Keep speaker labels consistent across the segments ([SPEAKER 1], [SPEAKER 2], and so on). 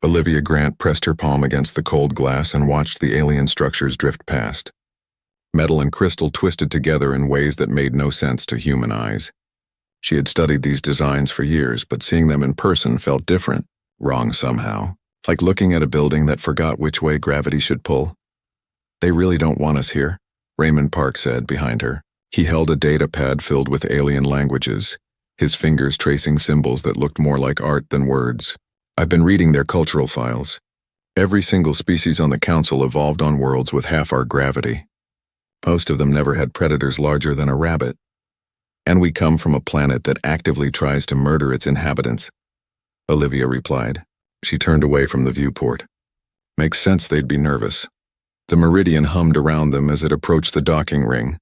[SPEAKER 1] Olivia Grant pressed her palm against the cold glass and watched the alien structures drift past. Metal and crystal twisted together in ways that made no sense to human eyes. She had studied these designs for years, but seeing them in person felt different, wrong somehow, like looking at a building that forgot which way gravity should pull. "They really don't want us here," Raymond Park said behind her. He held a data pad filled with alien languages, his fingers tracing symbols that looked more like art than words. "I've been reading their cultural files. Every single species on the Council evolved on worlds with half our gravity. Most of them never had predators larger than a rabbit. And we come from a planet that actively tries to murder its inhabitants," Olivia replied. She turned away from the viewport. Makes sense they'd be nervous. The Meridian hummed around them as it approached the docking ring.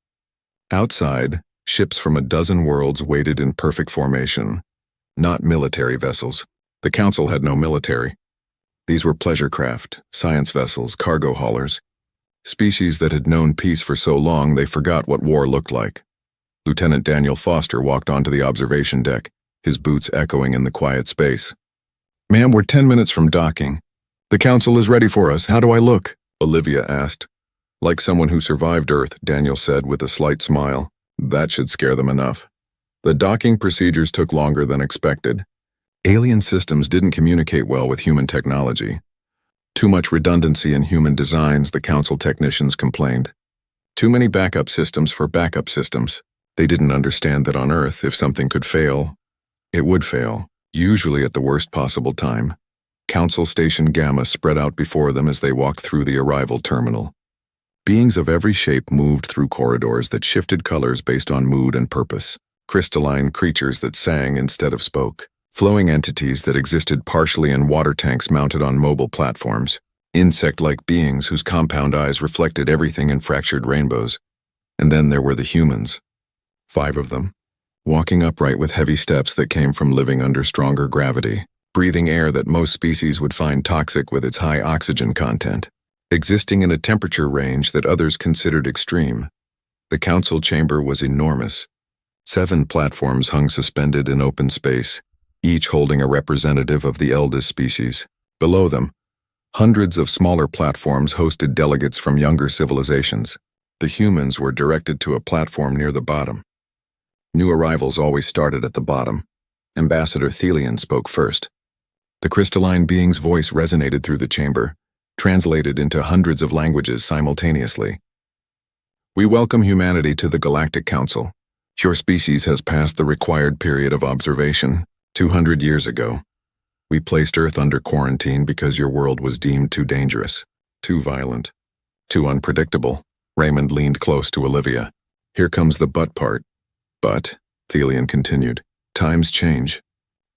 [SPEAKER 1] Outside, ships from a dozen worlds waited in perfect formation. Not military vessels. The Council had no military. These were pleasure craft, science vessels, cargo haulers. Species that had known peace for so long they forgot what war looked like. Lieutenant Daniel Foster walked onto the observation deck, his boots echoing in the quiet space. "Ma'am, we're 10 minutes from docking. The Council is ready for us. How do I look?" Olivia asked. "Like someone who survived Earth," Daniel said with a slight smile. That should scare them enough. The docking procedures took longer than expected. Alien systems didn't communicate well with human technology. Too much redundancy in human designs, the Council technicians complained. Too many backup systems for backup systems. They didn't understand that on Earth, if something could fail, it would fail, usually at the worst possible time. Council Station Gamma spread out before them as they walked through the arrival terminal. Beings of every shape moved through corridors that shifted colors based on mood and purpose. Crystalline creatures that sang instead of spoke. Flowing entities that existed partially in water tanks mounted on mobile platforms. Insect-like beings whose compound eyes reflected everything in fractured rainbows. And then there were the humans. 5 of them, walking upright with heavy steps that came from living under stronger gravity, breathing air that most species would find toxic with its high oxygen content, existing in a temperature range that others considered extreme. The Council chamber was enormous. 7 platforms hung suspended in open space, each holding a representative of the eldest species. Below them, hundreds of smaller platforms hosted delegates from younger civilizations. The humans were directed to a platform near the bottom. New arrivals always started at the bottom. Ambassador Thelian spoke first. The crystalline being's voice resonated through the chamber, translated into hundreds of languages simultaneously. "We welcome humanity to the Galactic Council. Your species has passed the required period of observation. 200 years ago, we placed Earth under quarantine because your world was deemed too dangerous, too violent, too unpredictable." Raymond leaned close to Olivia. "Here comes the but part." "But," Thelian continued, "times change.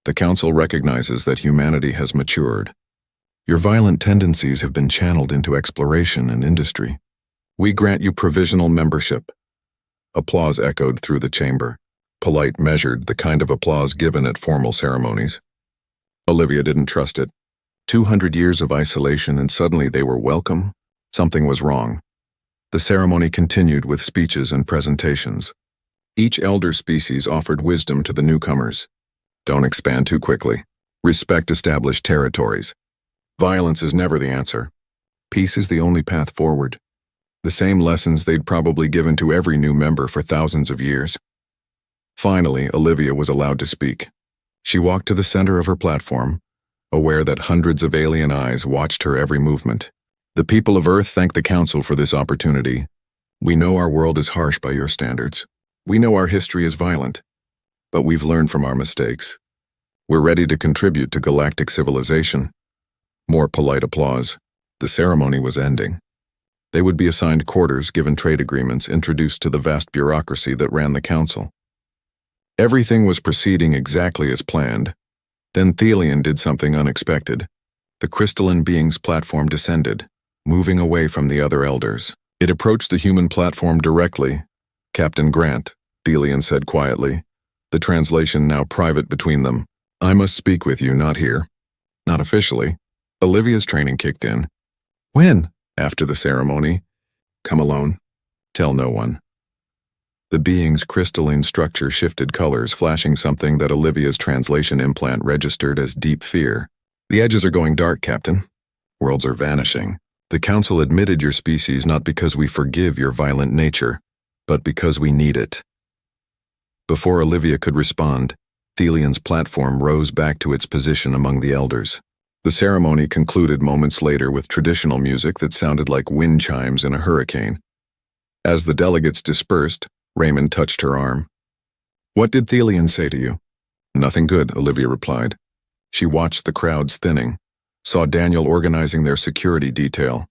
[SPEAKER 1] The Council recognizes that humanity has matured. Your violent tendencies have been channeled into exploration and industry. We grant you provisional membership." Applause echoed through the chamber. Polite, measured, the kind of applause given at formal ceremonies. Olivia didn't trust it. 200 years of isolation and suddenly they were welcome? Something was wrong. The ceremony continued with speeches and presentations. Each elder species offered wisdom to the newcomers. Don't expand too quickly. Respect established territories. Violence is never the answer. Peace is the only path forward. The same lessons they'd probably given to every new member for thousands of years. Finally, Olivia was allowed to speak. She walked to the center of her platform, aware that hundreds of alien eyes watched her every movement. "The people of Earth thank the Council for this opportunity. We know our world is harsh by your standards. We know our history is violent, but we've learned from our mistakes. We're ready to contribute to galactic civilization." More polite applause. The ceremony was ending. They would be assigned quarters, given trade agreements, introduced to the vast bureaucracy that ran the Council. Everything was proceeding exactly as planned. Then Thelian did something unexpected. The crystalline being's platform descended, moving away from the other elders. It approached the human platform directly. "Captain Grant," Thelian said quietly, the translation now private between them. "I must speak with you, not here." "Not officially." Olivia's training kicked in. "When?" "After the ceremony. Come alone. Tell no one." The being's crystalline structure shifted colors, flashing something that Olivia's translation implant registered as deep fear. The edges are going dark, Captain. Worlds are vanishing. The Council admitted your species not because we forgive your violent nature, but because we need it. Before Olivia could respond, Thelian's platform rose back to its position among the elders. The ceremony concluded moments later with traditional music that sounded like wind chimes in a hurricane. As the delegates dispersed, Raymond touched her arm. "What did Thelian say to you?" "Nothing good," Olivia replied. She watched the crowds thinning, saw Daniel organizing their security detail,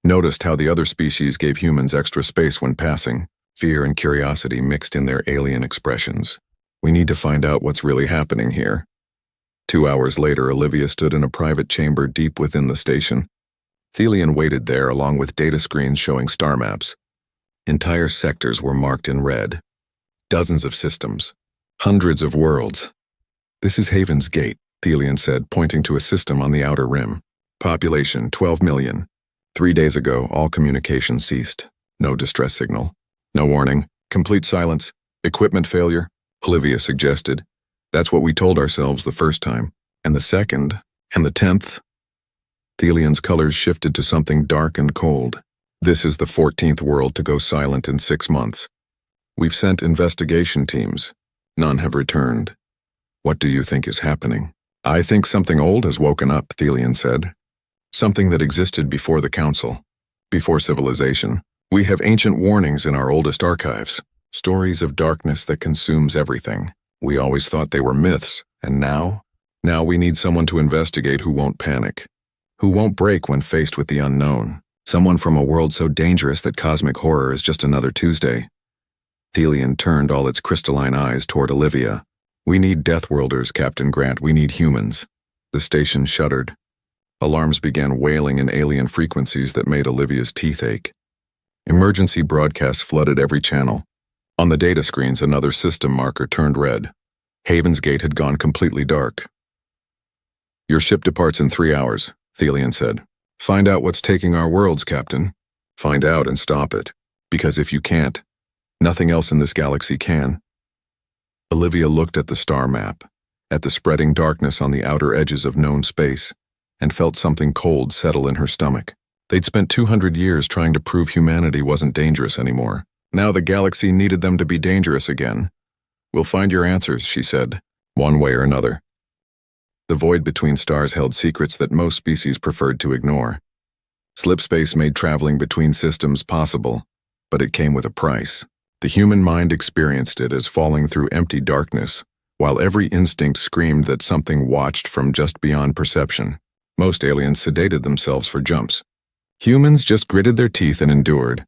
[SPEAKER 1] noticed how the other species gave humans extra space when passing. Fear and curiosity mixed in their alien expressions. "We need to find out what's really happening here." 2 hours later, Olivia stood in a private chamber deep within the station. Thelian waited there along with data screens showing star maps. Entire sectors were marked in red. Dozens of systems. Hundreds of worlds. "This is Haven's Gate," Thelian said, pointing to a system on the outer rim. "Population 12 million. 3 days ago, all communication ceased. No distress signal. No warning. Complete silence. Equipment failure," Olivia suggested. "That's what we told ourselves the first time. And the second. And the 10th. Thelian's colors shifted to something dark and cold. "This is the 14th world to go silent in 6 months. We've sent investigation teams. None have returned. What do you think is happening?" "I think something old has woken up," Thelian said. "Something that existed before the Council. Before civilization. We have ancient warnings in our oldest archives. Stories of darkness that consumes everything. We always thought they were myths, and now we need someone to investigate who won't panic. Who won't break when faced with the unknown. Someone from a world so dangerous that cosmic horror is just another Tuesday." Thelian turned all its crystalline eyes toward Olivia. "We need Deathworlders, Captain Grant. We need humans." The station shuddered. Alarms began wailing in alien frequencies that made Olivia's teeth ache. Emergency broadcasts flooded every channel. On the data screens, another system marker turned red. Haven's Gate had gone completely dark. "Your ship departs in 3 hours," Thelian said. "Find out what's taking our worlds, Captain. Find out and stop it. Because if you can't, nothing else in this galaxy can." Olivia looked at the star map, at the spreading darkness on the outer edges of known space, and felt something cold settle in her stomach. They'd spent 200 years trying to prove humanity wasn't dangerous anymore. Now the galaxy needed them to be dangerous again. "We'll find your answers," she said, "one way or another." The void between stars held secrets that most species preferred to ignore. Slipspace made traveling between systems possible, but it came with a price. The human mind experienced it as falling through empty darkness, while every instinct screamed that something watched from just beyond perception. Most aliens sedated themselves for jumps. Humans just gritted their teeth and endured.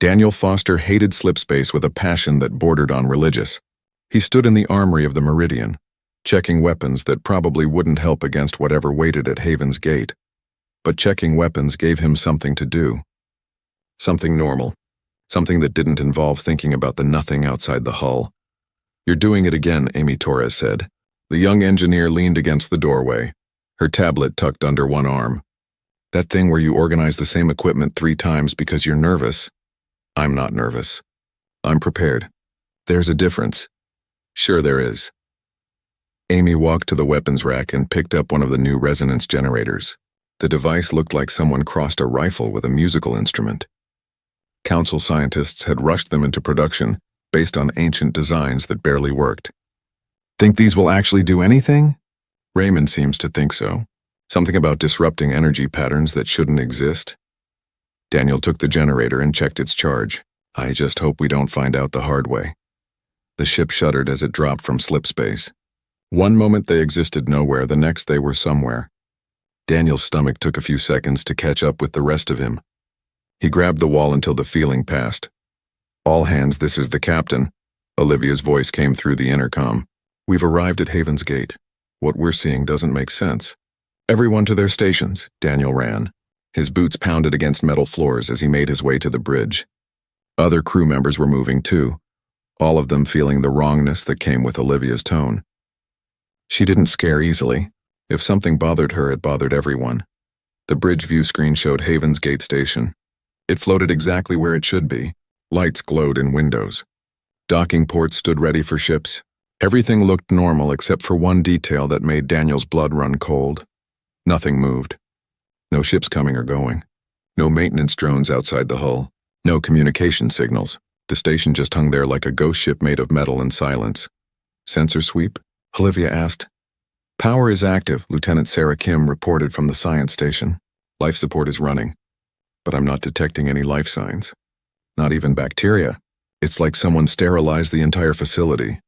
[SPEAKER 1] Daniel Foster hated slipspace with a passion that bordered on religious. He stood in the armory of the Meridian, checking weapons that probably wouldn't help against whatever waited at Haven's Gate. But checking weapons gave him something to do. Something normal. Something that didn't involve thinking about the nothing outside the hull. "You're doing it again," Amy Torres said. The young engineer leaned against the doorway, her tablet tucked under one arm. "That thing where you organize the same equipment 3 times because you're nervous." "I'm not nervous. I'm prepared. There's a difference." "Sure there is." Amy walked to the weapons rack and picked up one of the new resonance generators. The device looked like someone crossed a rifle with a musical instrument. Council scientists had rushed them into production based on ancient designs that barely worked. "Think these will actually do anything?" "Raymond seems to think so. Something about disrupting energy patterns that shouldn't exist." Daniel took the generator and checked its charge. "I just hope we don't find out the hard way." The ship shuddered as it dropped from slipspace. One moment they existed nowhere, the next they were somewhere. Daniel's stomach took a few seconds to catch up with the rest of him. He grabbed the wall until the feeling passed. "All hands, this is the captain." Olivia's voice came through the intercom. "We've arrived at Haven's Gate. What we're seeing doesn't make sense." "Everyone to their stations," Daniel ran. His boots pounded against metal floors as he made his way to the bridge. Other crew members were moving too, all of them feeling the wrongness that came with Olivia's tone. She didn't scare easily. If something bothered her, it bothered everyone. The bridge view screen showed Haven's Gate Station. It floated exactly where it should be. Lights glowed in windows. Docking ports stood ready for ships. Everything looked normal except for one detail that made Daniel's blood run cold. Nothing moved. No ships coming or going. No maintenance drones outside the hull. No communication signals. The station just hung there like a ghost ship made of metal and silence. Sensor sweep? Olivia asked. Power is active, Lieutenant Sarah Kim reported from the science station. Life support is running. But I'm not detecting any life signs. Not even bacteria. It's like someone sterilized the entire facility.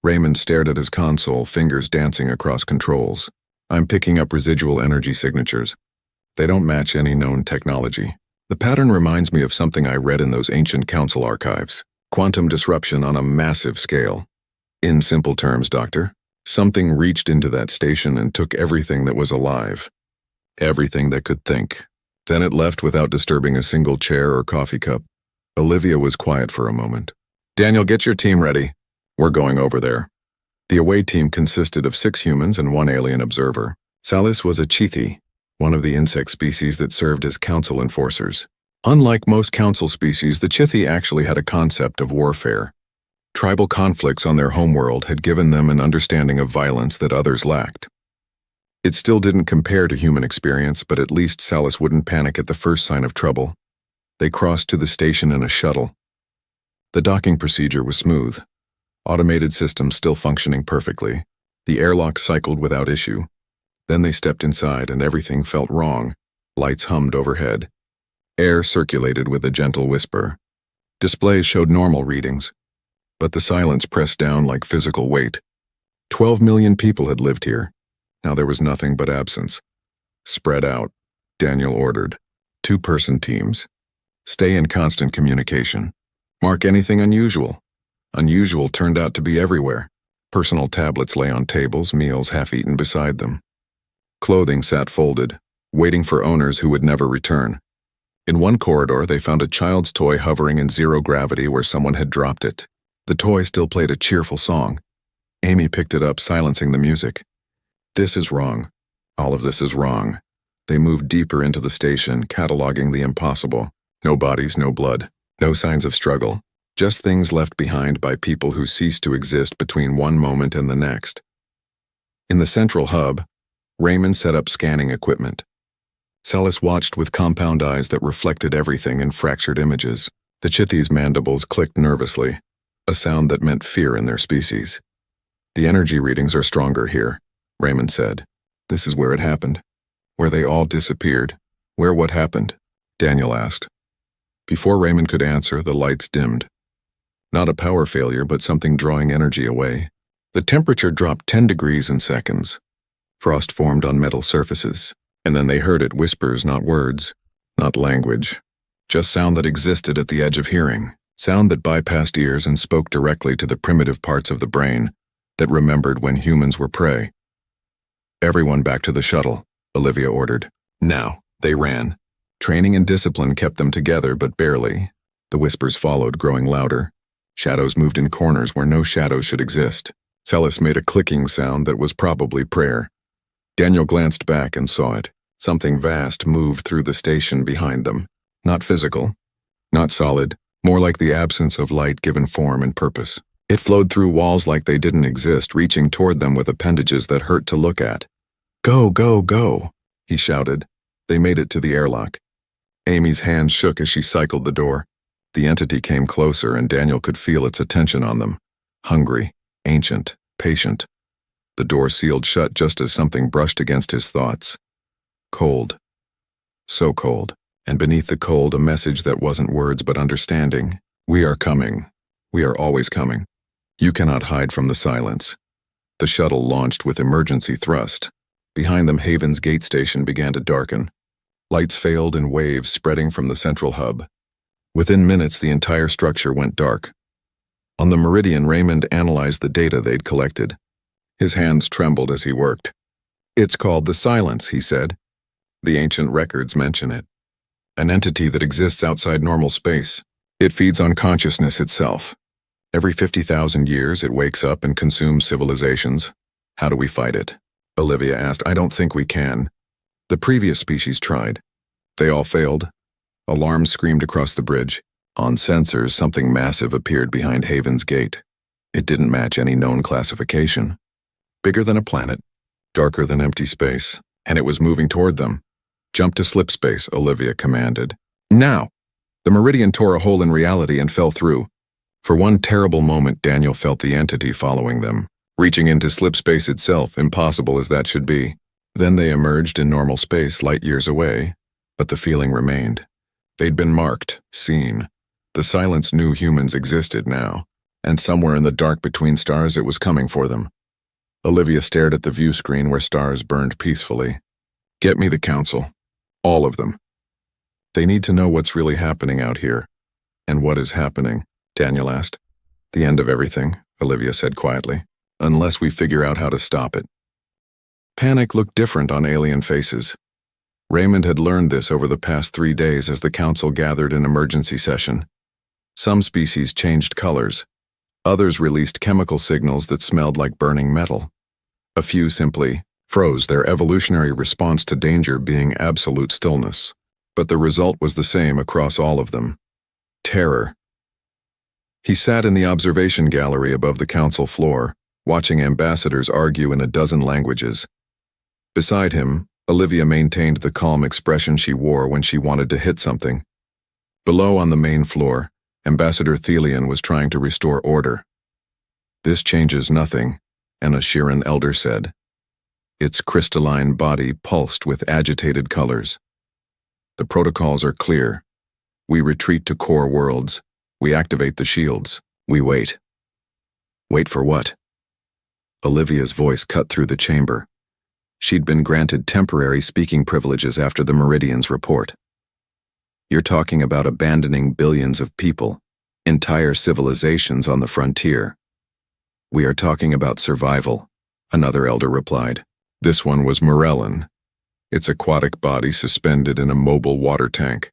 [SPEAKER 1] Raymond stared at his console, fingers dancing across controls. I'm picking up residual energy signatures. They don't match any known technology. The pattern reminds me of something I read in those ancient council archives. Quantum disruption on a massive scale. In simple terms, Doctor, something reached into that station and took everything that was alive. Everything that could think. Then it left without disturbing a single chair or coffee cup. Olivia was quiet for a moment. Daniel, get your team ready. We're going over there. The away team consisted of 6 humans and 1 alien observer. Salis was a chithi, one of the insect species that served as council enforcers. Unlike most council species, the chithi actually had a concept of warfare. Tribal conflicts on their homeworld had given them an understanding of violence that others lacked. It still didn't compare to human experience, but at least Salis wouldn't panic at the first sign of trouble. They crossed to the station in a shuttle. The docking procedure was smooth. Automated systems still functioning perfectly. The airlock cycled without issue. Then they stepped inside and everything felt wrong. Lights hummed overhead. Air circulated with a gentle whisper. Displays showed normal readings, but the silence pressed down like physical weight. 12 million people had lived here. Now there was nothing but absence. Spread out, Daniel ordered. 2-person teams. Stay in constant communication. Mark anything unusual. Unusual turned out to be everywhere. Personal tablets lay on tables, meals half-eaten beside them. Clothing sat folded, waiting for owners who would never return. In one corridor, they found a child's toy hovering in zero gravity where someone had dropped it. The toy still played a cheerful song. Amy picked it up, silencing the music. This is wrong. All of this is wrong. They moved deeper into the station, cataloging the impossible. No bodies, no blood. No signs of struggle. Just things left behind by people who ceased to exist between one moment and the next. In the central hub, Raymond set up scanning equipment. Salis watched with compound eyes that reflected everything in fractured images. The chithi's mandibles clicked nervously, a sound that meant fear in their species. The energy readings are stronger here, Raymond said. This is where it happened. Where they all disappeared. Where what happened? Daniel asked. Before Raymond could answer, the lights dimmed. Not a power failure, but something drawing energy away. The temperature dropped 10 degrees in seconds. Frost formed on metal surfaces, and then they heard it, whispers, not words, not language. Just sound that existed at the edge of hearing, sound that bypassed ears and spoke directly to the primitive parts of the brain that remembered when humans were prey. Everyone back to the shuttle, Olivia ordered. Now, they ran. Training and discipline kept them together, but barely. The whispers followed, growing louder. Shadows moved in corners where no shadows should exist. Salis made a clicking sound that was probably prayer. Daniel glanced back and saw it. Something vast moved through the station behind them. Not physical, not solid, more like the absence of light given form and purpose. It flowed through walls like they didn't exist, reaching toward them with appendages that hurt to look at. Go, go, go, he shouted. They made it to the airlock. Amy's hand shook as she cycled the door. The entity came closer and Daniel could feel its attention on them. Hungry, ancient, patient. The door sealed shut just as something brushed against his thoughts. Cold. So cold. And beneath the cold, a message that wasn't words but understanding. We are coming. We are always coming. You cannot hide from the silence. The shuttle launched with emergency thrust. Behind them, Haven's gate station began to darken. Lights failed in waves spreading from the central hub. Within minutes, the entire structure went dark. On the Meridian, Raymond analyzed the data they'd collected. His hands trembled as he worked. It's called the Silence, he said. The ancient records mention it. An entity that exists outside normal space. It feeds on consciousness itself. Every 50,000 years, it wakes up and consumes civilizations. How do we fight it? Olivia asked. I don't think we can. The previous species tried. They all failed. Alarms screamed across the bridge. On sensors, something massive appeared behind Haven's gate. It didn't match any known classification. Bigger than a planet, darker than empty space. and it was moving toward them. "Jump to slip space," Olivia commanded. "Now!" The meridian tore a hole in reality and fell through. For one terrible moment, Daniel felt the entity following them, reaching into slip space itself, impossible as that should be. Then they emerged in normal space, light years away, but the feeling remained. They'd been marked, seen. The silence knew humans existed now, and somewhere in the dark between stars it was coming for them. Olivia stared at the view screen where stars burned peacefully. "Get me the council. All of them. They need to know what's really happening out here." "And what is happening?" Daniel asked. "The end of everything," Olivia said quietly, "unless we figure out how to stop it." Panic looked different on alien faces. Raymond had learned this over the past 3 days as the council gathered in emergency session. Some species changed colors. Others released chemical signals that smelled like burning metal. A few simply froze, their evolutionary response to danger being absolute stillness. But the result was the same across all of them: terror. He sat in the observation gallery above the council floor, watching ambassadors argue in a dozen languages. Beside him, Olivia maintained the calm expression she wore when she wanted to hit something. Below on the main floor, Ambassador Thelian was trying to restore order. "This changes nothing," an Ashiran elder said. Its crystalline body pulsed with agitated colors. "The protocols are clear. We retreat to core worlds. We activate the shields. We wait." "Wait for what?" Olivia's voice cut through the chamber. She'd been granted temporary speaking privileges after the Meridian's report. "You're talking about abandoning billions of people, entire civilizations on the frontier." "We are talking about survival," another elder replied. This one was Morellin, its aquatic body suspended in a mobile water tank.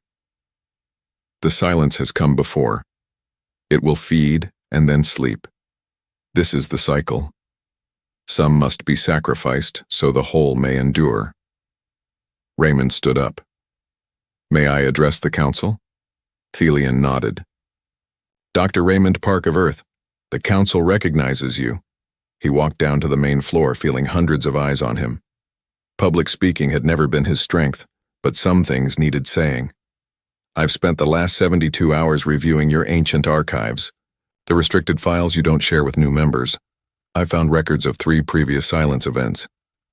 [SPEAKER 1] "The silence has come before. It will feed and then sleep. This is the cycle. Some must be sacrificed so the whole may endure." Raymond stood up. "May I address the council?" Thelian nodded. "Dr. Raymond Park of Earth, the council recognizes you." He walked down to the main floor, feeling hundreds of eyes on him. Public speaking had never been his strength, but some things needed saying. "I've spent the last 72 hours reviewing your ancient archives, the restricted files you don't share with new members. I found records of 3 previous silence events.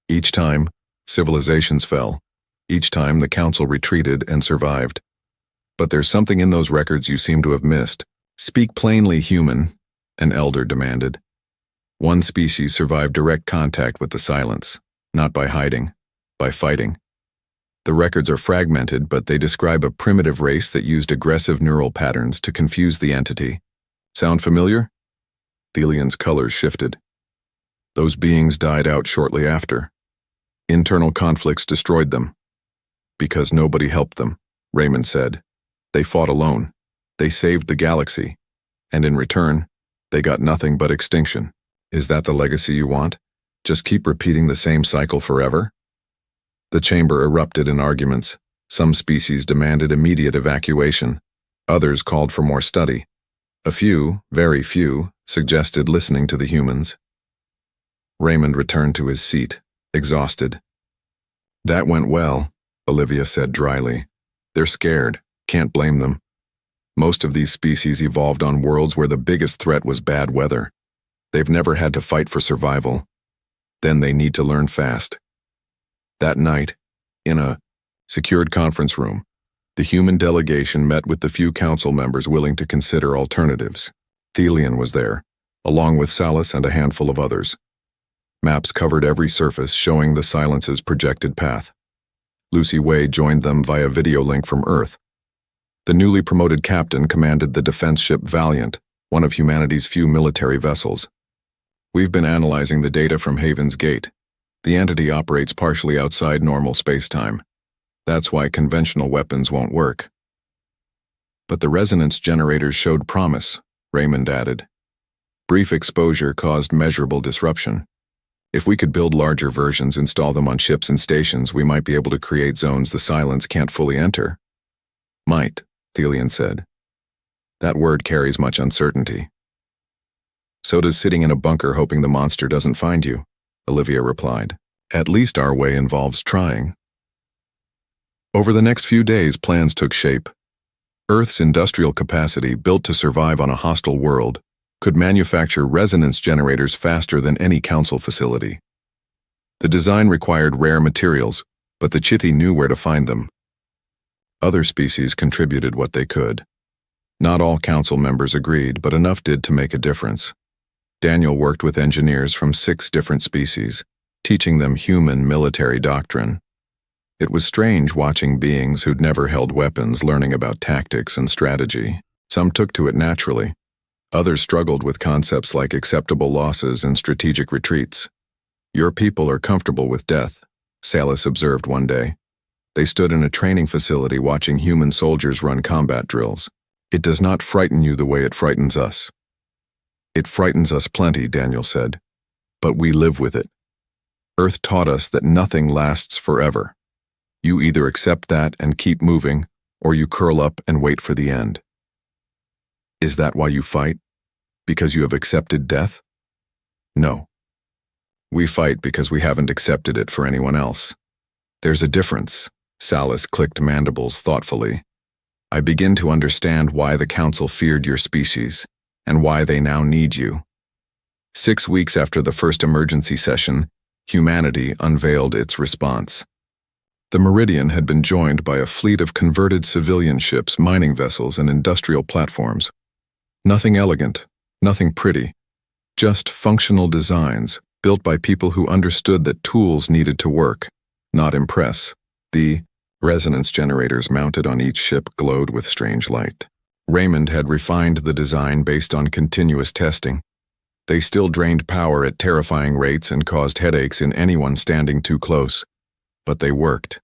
[SPEAKER 1] Each time, civilizations fell. Each time, the council retreated and survived. But there's something in those records you seem to have missed." "Speak plainly, human," an elder demanded. "One species survived direct contact with the silence, not by hiding, by fighting. The records are fragmented, but they describe a primitive race that used aggressive neural patterns to confuse the entity. Sound familiar?" Thelian's colors shifted. "Those beings died out shortly after. Internal conflicts destroyed them. Because nobody helped them," Raymond said. "They fought alone. They saved the galaxy. And in return, they got nothing but extinction. Is that the legacy you want? Just keep repeating the same cycle forever?" The chamber erupted in arguments. Some species demanded immediate evacuation. Others called for more study. A few, very few, suggested listening to the humans. Raymond returned to his seat, exhausted. "That went well," Olivia said dryly. "They're scared. Can't blame them. Most of these species evolved on worlds where the biggest threat was bad weather. They've never had to fight for survival. Then they need to learn fast." That night, in a secured conference room, the human delegation met with the few council members willing to consider alternatives. Thelian was there, along with Salas and a handful of others. Maps covered every surface, showing the silence's projected path. Lucy Way joined them via video link from Earth. The newly promoted captain commanded the defense ship Valiant, one of humanity's few military vessels. "We've been analyzing the data from Haven's Gate. The entity operates partially outside normal space-time. That's why conventional weapons won't work." "But the resonance generators showed promise," Raymond added. "Brief exposure caused measurable disruption. If we could build larger versions, install them on ships and stations, we might be able to create zones the silence can't fully enter." "Might," Thelian said. "That word carries much uncertainty." "So does sitting in a bunker hoping the monster doesn't find you," Olivia replied. At least our way involves trying. Over the next few days, plans took shape. Earth's industrial capacity, built to survive on a hostile world, could manufacture resonance generators faster than any council facility. The design required rare materials, but the Chithi knew where to find them. Other species contributed what they could. Not all council members agreed, but enough did to make a difference. Daniel worked with engineers from 6 different species, teaching them human military doctrine. It was strange watching beings who'd never held weapons learning about tactics and strategy. Some took to it naturally. Others struggled with concepts like acceptable losses and strategic retreats. "Your people are comfortable with death," Salis observed one day. They stood in a training facility watching human soldiers run combat drills. "It does not frighten you the way it frightens us." "It frightens us plenty," Daniel said, "but we live with it. Earth taught us that nothing lasts forever. You either accept that and keep moving, or you curl up and wait for the end." "Is that why you fight? Because you have accepted death?" "No. We fight because we haven't accepted it for anyone else. There's a difference." Salis clicked mandibles thoughtfully. "I begin to understand why the council feared your species, and why they now need you." 6 weeks after the first emergency session, humanity unveiled its response. The Meridian had been joined by a fleet of converted civilian ships, mining vessels, and industrial platforms. Nothing elegant, nothing pretty, just functional designs built by people who understood that tools needed to work, not impress. The resonance generators mounted on each ship glowed with strange light. Raymond had refined the design based on continuous testing. They still drained power at terrifying rates and caused headaches in anyone standing too close. But they worked.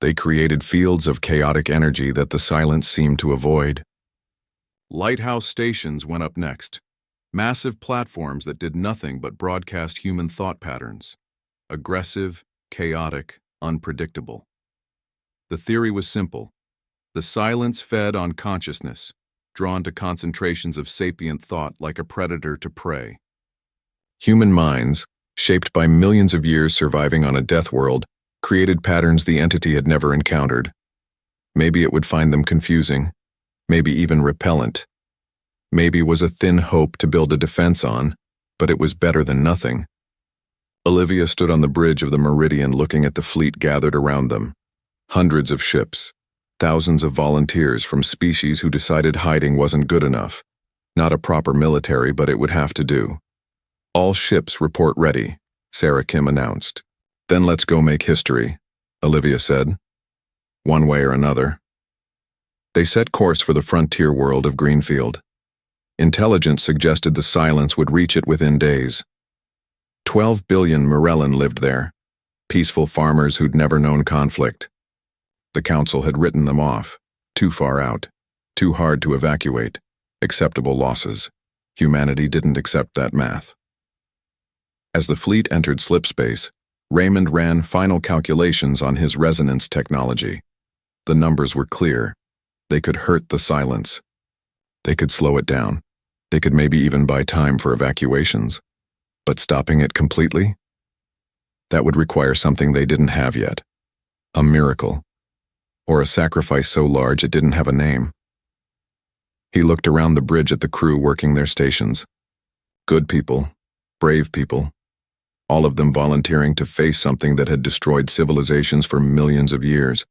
[SPEAKER 1] They created fields of chaotic energy that the silence seemed to avoid. Lighthouse stations went up next. Massive platforms that did nothing but broadcast human thought patterns. Aggressive, chaotic, unpredictable. The theory was simple. The silence fed on consciousness, drawn to concentrations of sapient thought like a predator to prey. Human minds, shaped by millions of years surviving on a death world, created patterns the entity had never encountered. Maybe it would find them confusing, maybe even repellent. Maybe was a thin hope to build a defense on, but it was better than nothing. Olivia stood on the bridge of the Meridian looking at the fleet gathered around them. Hundreds of ships, thousands of volunteers from species who decided hiding wasn't good enough. Not a proper military, but it would have to do. "All ships report ready," Sarah Kim announced. "Then let's go make history," Olivia said. "One way or another." They set course for the frontier world of Greenfield. Intelligence suggested the silence would reach it within days. 12 billion Morellan lived there, peaceful farmers who'd never known conflict. The council had written them off, too far out, too hard to evacuate, acceptable losses. Humanity didn't accept that math. As the fleet entered slipspace, Raymond ran final calculations on his resonance technology. The numbers were clear. They could hurt the silence. They could slow it down. They could maybe even buy time for evacuations. But stopping it completely? That would require something they didn't have yet. A miracle. Or a sacrifice so large it didn't have a name. He looked around the bridge at the crew working their stations. Good people, brave people, all of them volunteering to face something that had destroyed civilizations for millions of years.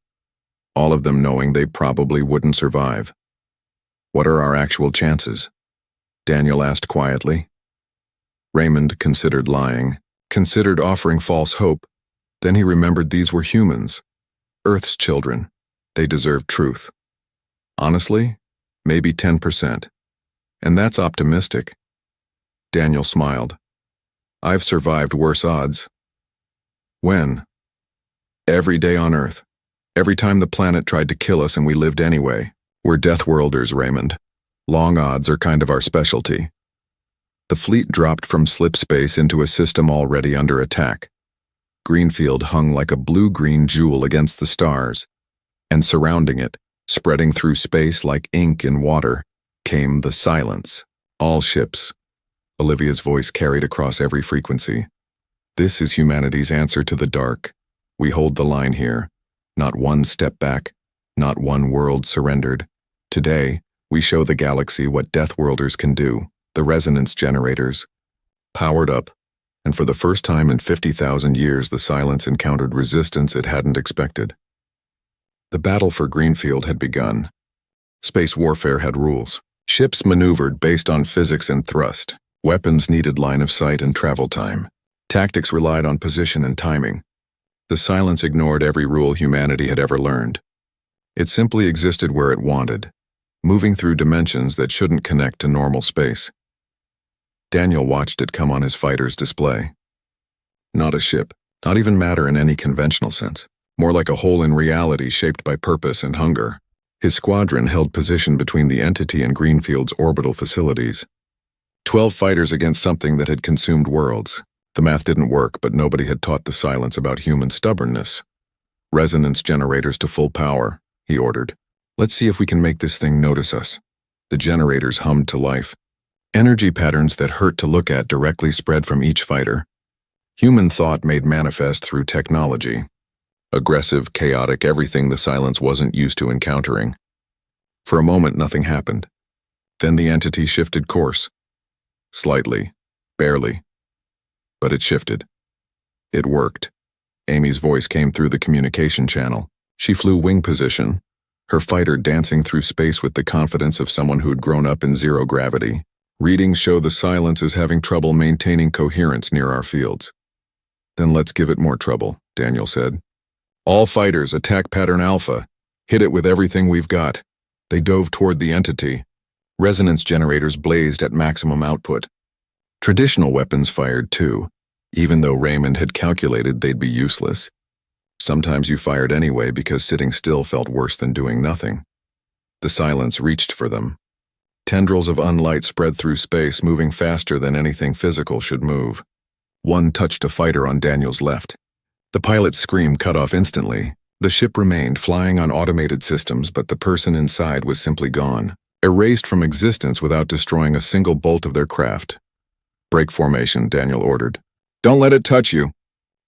[SPEAKER 1] All of them knowing they probably wouldn't survive. "What are our actual chances?" Daniel asked quietly. Raymond considered lying, considered offering false hope. Then he remembered these were humans, Earth's children. They deserved truth. Honestly, maybe 10%. And that's optimistic. Daniel smiled. "I've survived worse odds." "When?" "Every day on Earth. Every time the planet tried to kill us and we lived anyway. We're death-worlders, Raymond. Long odds are kind of our specialty." The fleet dropped from slipspace into a system already under attack. Greenfield hung like a blue-green jewel against the stars, and surrounding it, spreading through space like ink in water, came the silence. "All ships." Olivia's voice carried across every frequency. This is humanity's answer to the dark. We hold the line here. Not one step back, not one world surrendered. Today, we show the galaxy what Death Worlders can do, the resonance generators. Powered up, and for the first time in 50,000 years the Silence encountered resistance it hadn't expected. The battle for Greenfield had begun. Space warfare had rules. Ships maneuvered based on physics and thrust. Weapons needed line of sight and travel time. Tactics relied on position and timing. The Silence ignored every rule humanity had ever learned. It simply existed where it wanted, moving through dimensions that shouldn't connect to normal space. Daniel watched it come on his fighter's display. Not a ship, not even matter in any conventional sense, more like a hole in reality shaped by purpose and hunger. His squadron held position between the entity and Greenfield's orbital facilities. 12 fighters against something that had consumed worlds. The math didn't work, but nobody had taught the Silence about human stubbornness. Resonance generators to full power, he ordered. Let's see if we can make this thing notice us. The generators hummed to life. Energy patterns that hurt to look at directly spread from each fighter. Human thought made manifest through technology. Aggressive, chaotic, everything the Silence wasn't used to encountering. For a moment, nothing happened. Then the entity shifted course. Slightly, barely. But it shifted. It worked. Amy's voice came through the communication channel. She flew wing position, her fighter dancing through space with the confidence of someone who'd grown up in zero gravity. Readings show the Silence is having trouble maintaining coherence near our fields. Then let's give it more trouble, Daniel said. All fighters attack pattern Alpha. Hit it with everything we've got. They dove toward the entity. Resonance generators blazed at maximum output. Traditional weapons fired too, even though Raymond had calculated they'd be useless. Sometimes you fired anyway because sitting still felt worse than doing nothing. The Silence reached for them. Tendrils of unlight spread through space, moving faster than anything physical should move. One touched a fighter on Daniel's left. The pilot's scream cut off instantly. The ship remained flying on automated systems, but the person inside was simply gone, erased from existence without destroying a single bolt of their craft. Break formation, Daniel ordered. Don't let it touch you.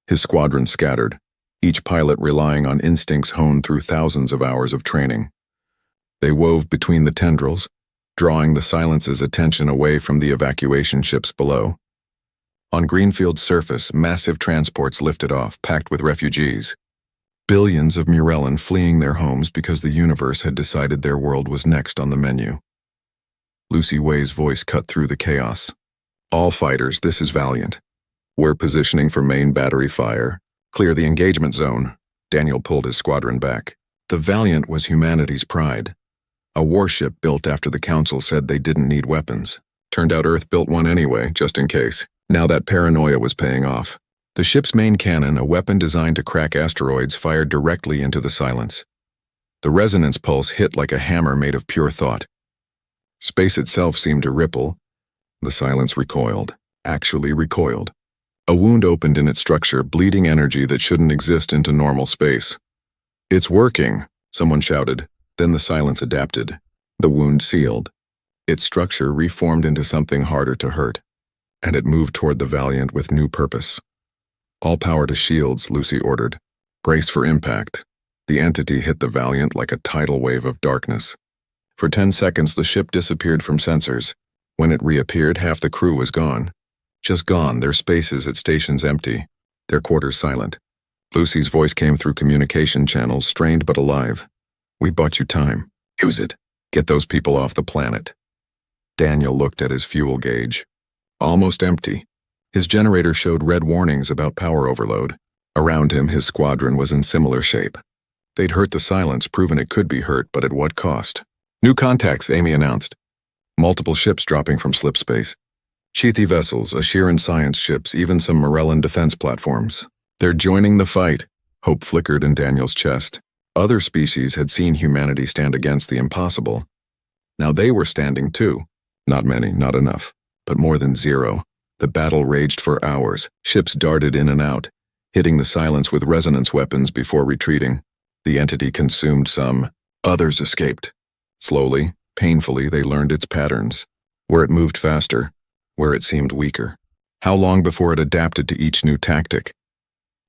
[SPEAKER 1] His squadron scattered, each pilot relying on instincts honed through thousands of hours of training. They wove between the tendrils, drawing the Silence's attention away from the evacuation ships below. On Greenfield's surface, massive transports lifted off, packed with refugees. Billions of Murellan fleeing their homes because the universe had decided their world was next on the menu. Lucy Way's voice cut through the chaos. All fighters, this is Valiant. We're positioning for main battery fire. Clear the engagement zone. Daniel pulled his squadron back. The Valiant was humanity's pride. A warship built after the Council said they didn't need weapons. Turned out Earth built one anyway, just in case. Now that paranoia was paying off. The ship's main cannon, a weapon designed to crack asteroids, fired directly into the Silence. The resonance pulse hit like a hammer made of pure thought. Space itself seemed to ripple. The Silence recoiled, actually recoiled. A wound opened in its structure, bleeding energy that shouldn't exist into normal space. It's working, someone shouted. Then the Silence adapted. The wound sealed. Its structure reformed into something harder to hurt. And it moved toward the Valiant with new purpose. All power to shields, Lucy ordered. Brace for impact. The entity hit the Valiant like a tidal wave of darkness. For 10 seconds, the ship disappeared from sensors. When it reappeared, half the crew was gone. Just gone, their spaces at stations empty, their quarters silent. Lucy's voice came through communication channels, strained but alive. We bought you time. Use it. Get those people off the planet. Daniel looked at his fuel gauge. Almost empty. His generator showed red warnings about power overload. Around him, his squadron was in similar shape. They'd hurt the Silence, proven it could be hurt, but at what cost? New contacts, Amy announced. Multiple ships dropping from slip space. Sheathy vessels, Asheran science ships, even some Morellan defense platforms. They're joining the fight. Hope flickered in Daniel's chest. Other species had seen humanity stand against the impossible. Now they were standing too. Not many, not enough, but more than zero. The battle raged for hours. Ships darted in and out, hitting the Silence with resonance weapons before retreating. The entity consumed some. Others escaped. Slowly, painfully, they learned its patterns. Where it moved faster, where it seemed weaker. How long before it adapted to each new tactic?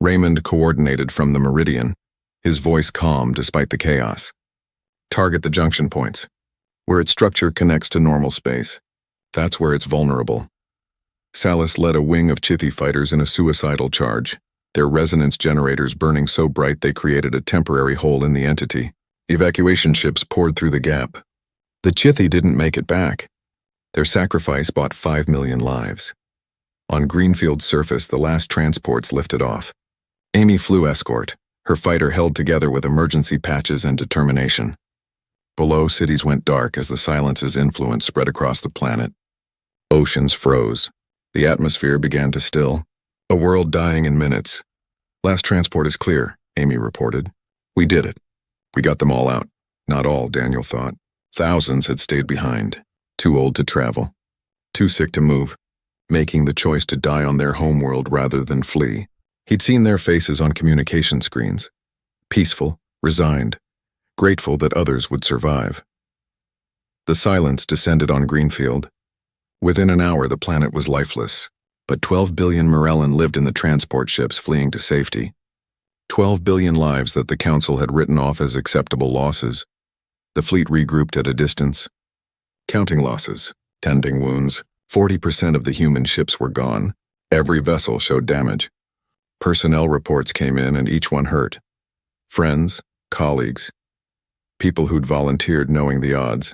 [SPEAKER 1] Raymond coordinated from the meridian, his voice calm despite the chaos. Target the junction points, where its structure connects to normal space. That's where it's vulnerable. Salas led a wing of Chithi fighters in a suicidal charge, their resonance generators burning so bright they created a temporary hole in the entity. Evacuation ships poured through the gap. The Chithi didn't make it back. Their sacrifice bought 5 million lives. On Greenfield's surface, the last transports lifted off. Amy flew escort, her fighter held together with emergency patches and determination. Below, cities went dark as the silence's influence spread across the planet. Oceans froze. The atmosphere began to still. A world dying in minutes. Last transport is clear, Amy reported. We did it. We got them all out. Not all, Daniel thought. Thousands had stayed behind. Too old to travel. Too sick to move. Making the choice to die on their homeworld rather than flee. He'd seen their faces on communication screens. Peaceful, resigned, grateful that others would survive. The silence descended on Greenfield. Within an hour, the planet was lifeless. But 12 billion Morellan lived in the transport ships fleeing to safety. 12 billion lives that the Council had written off as acceptable losses. The fleet regrouped at a distance. Counting losses, tending wounds. 40% of the human ships were gone. Every vessel showed damage. Personnel reports came in and each one hurt. Friends, colleagues, people who'd volunteered knowing the odds.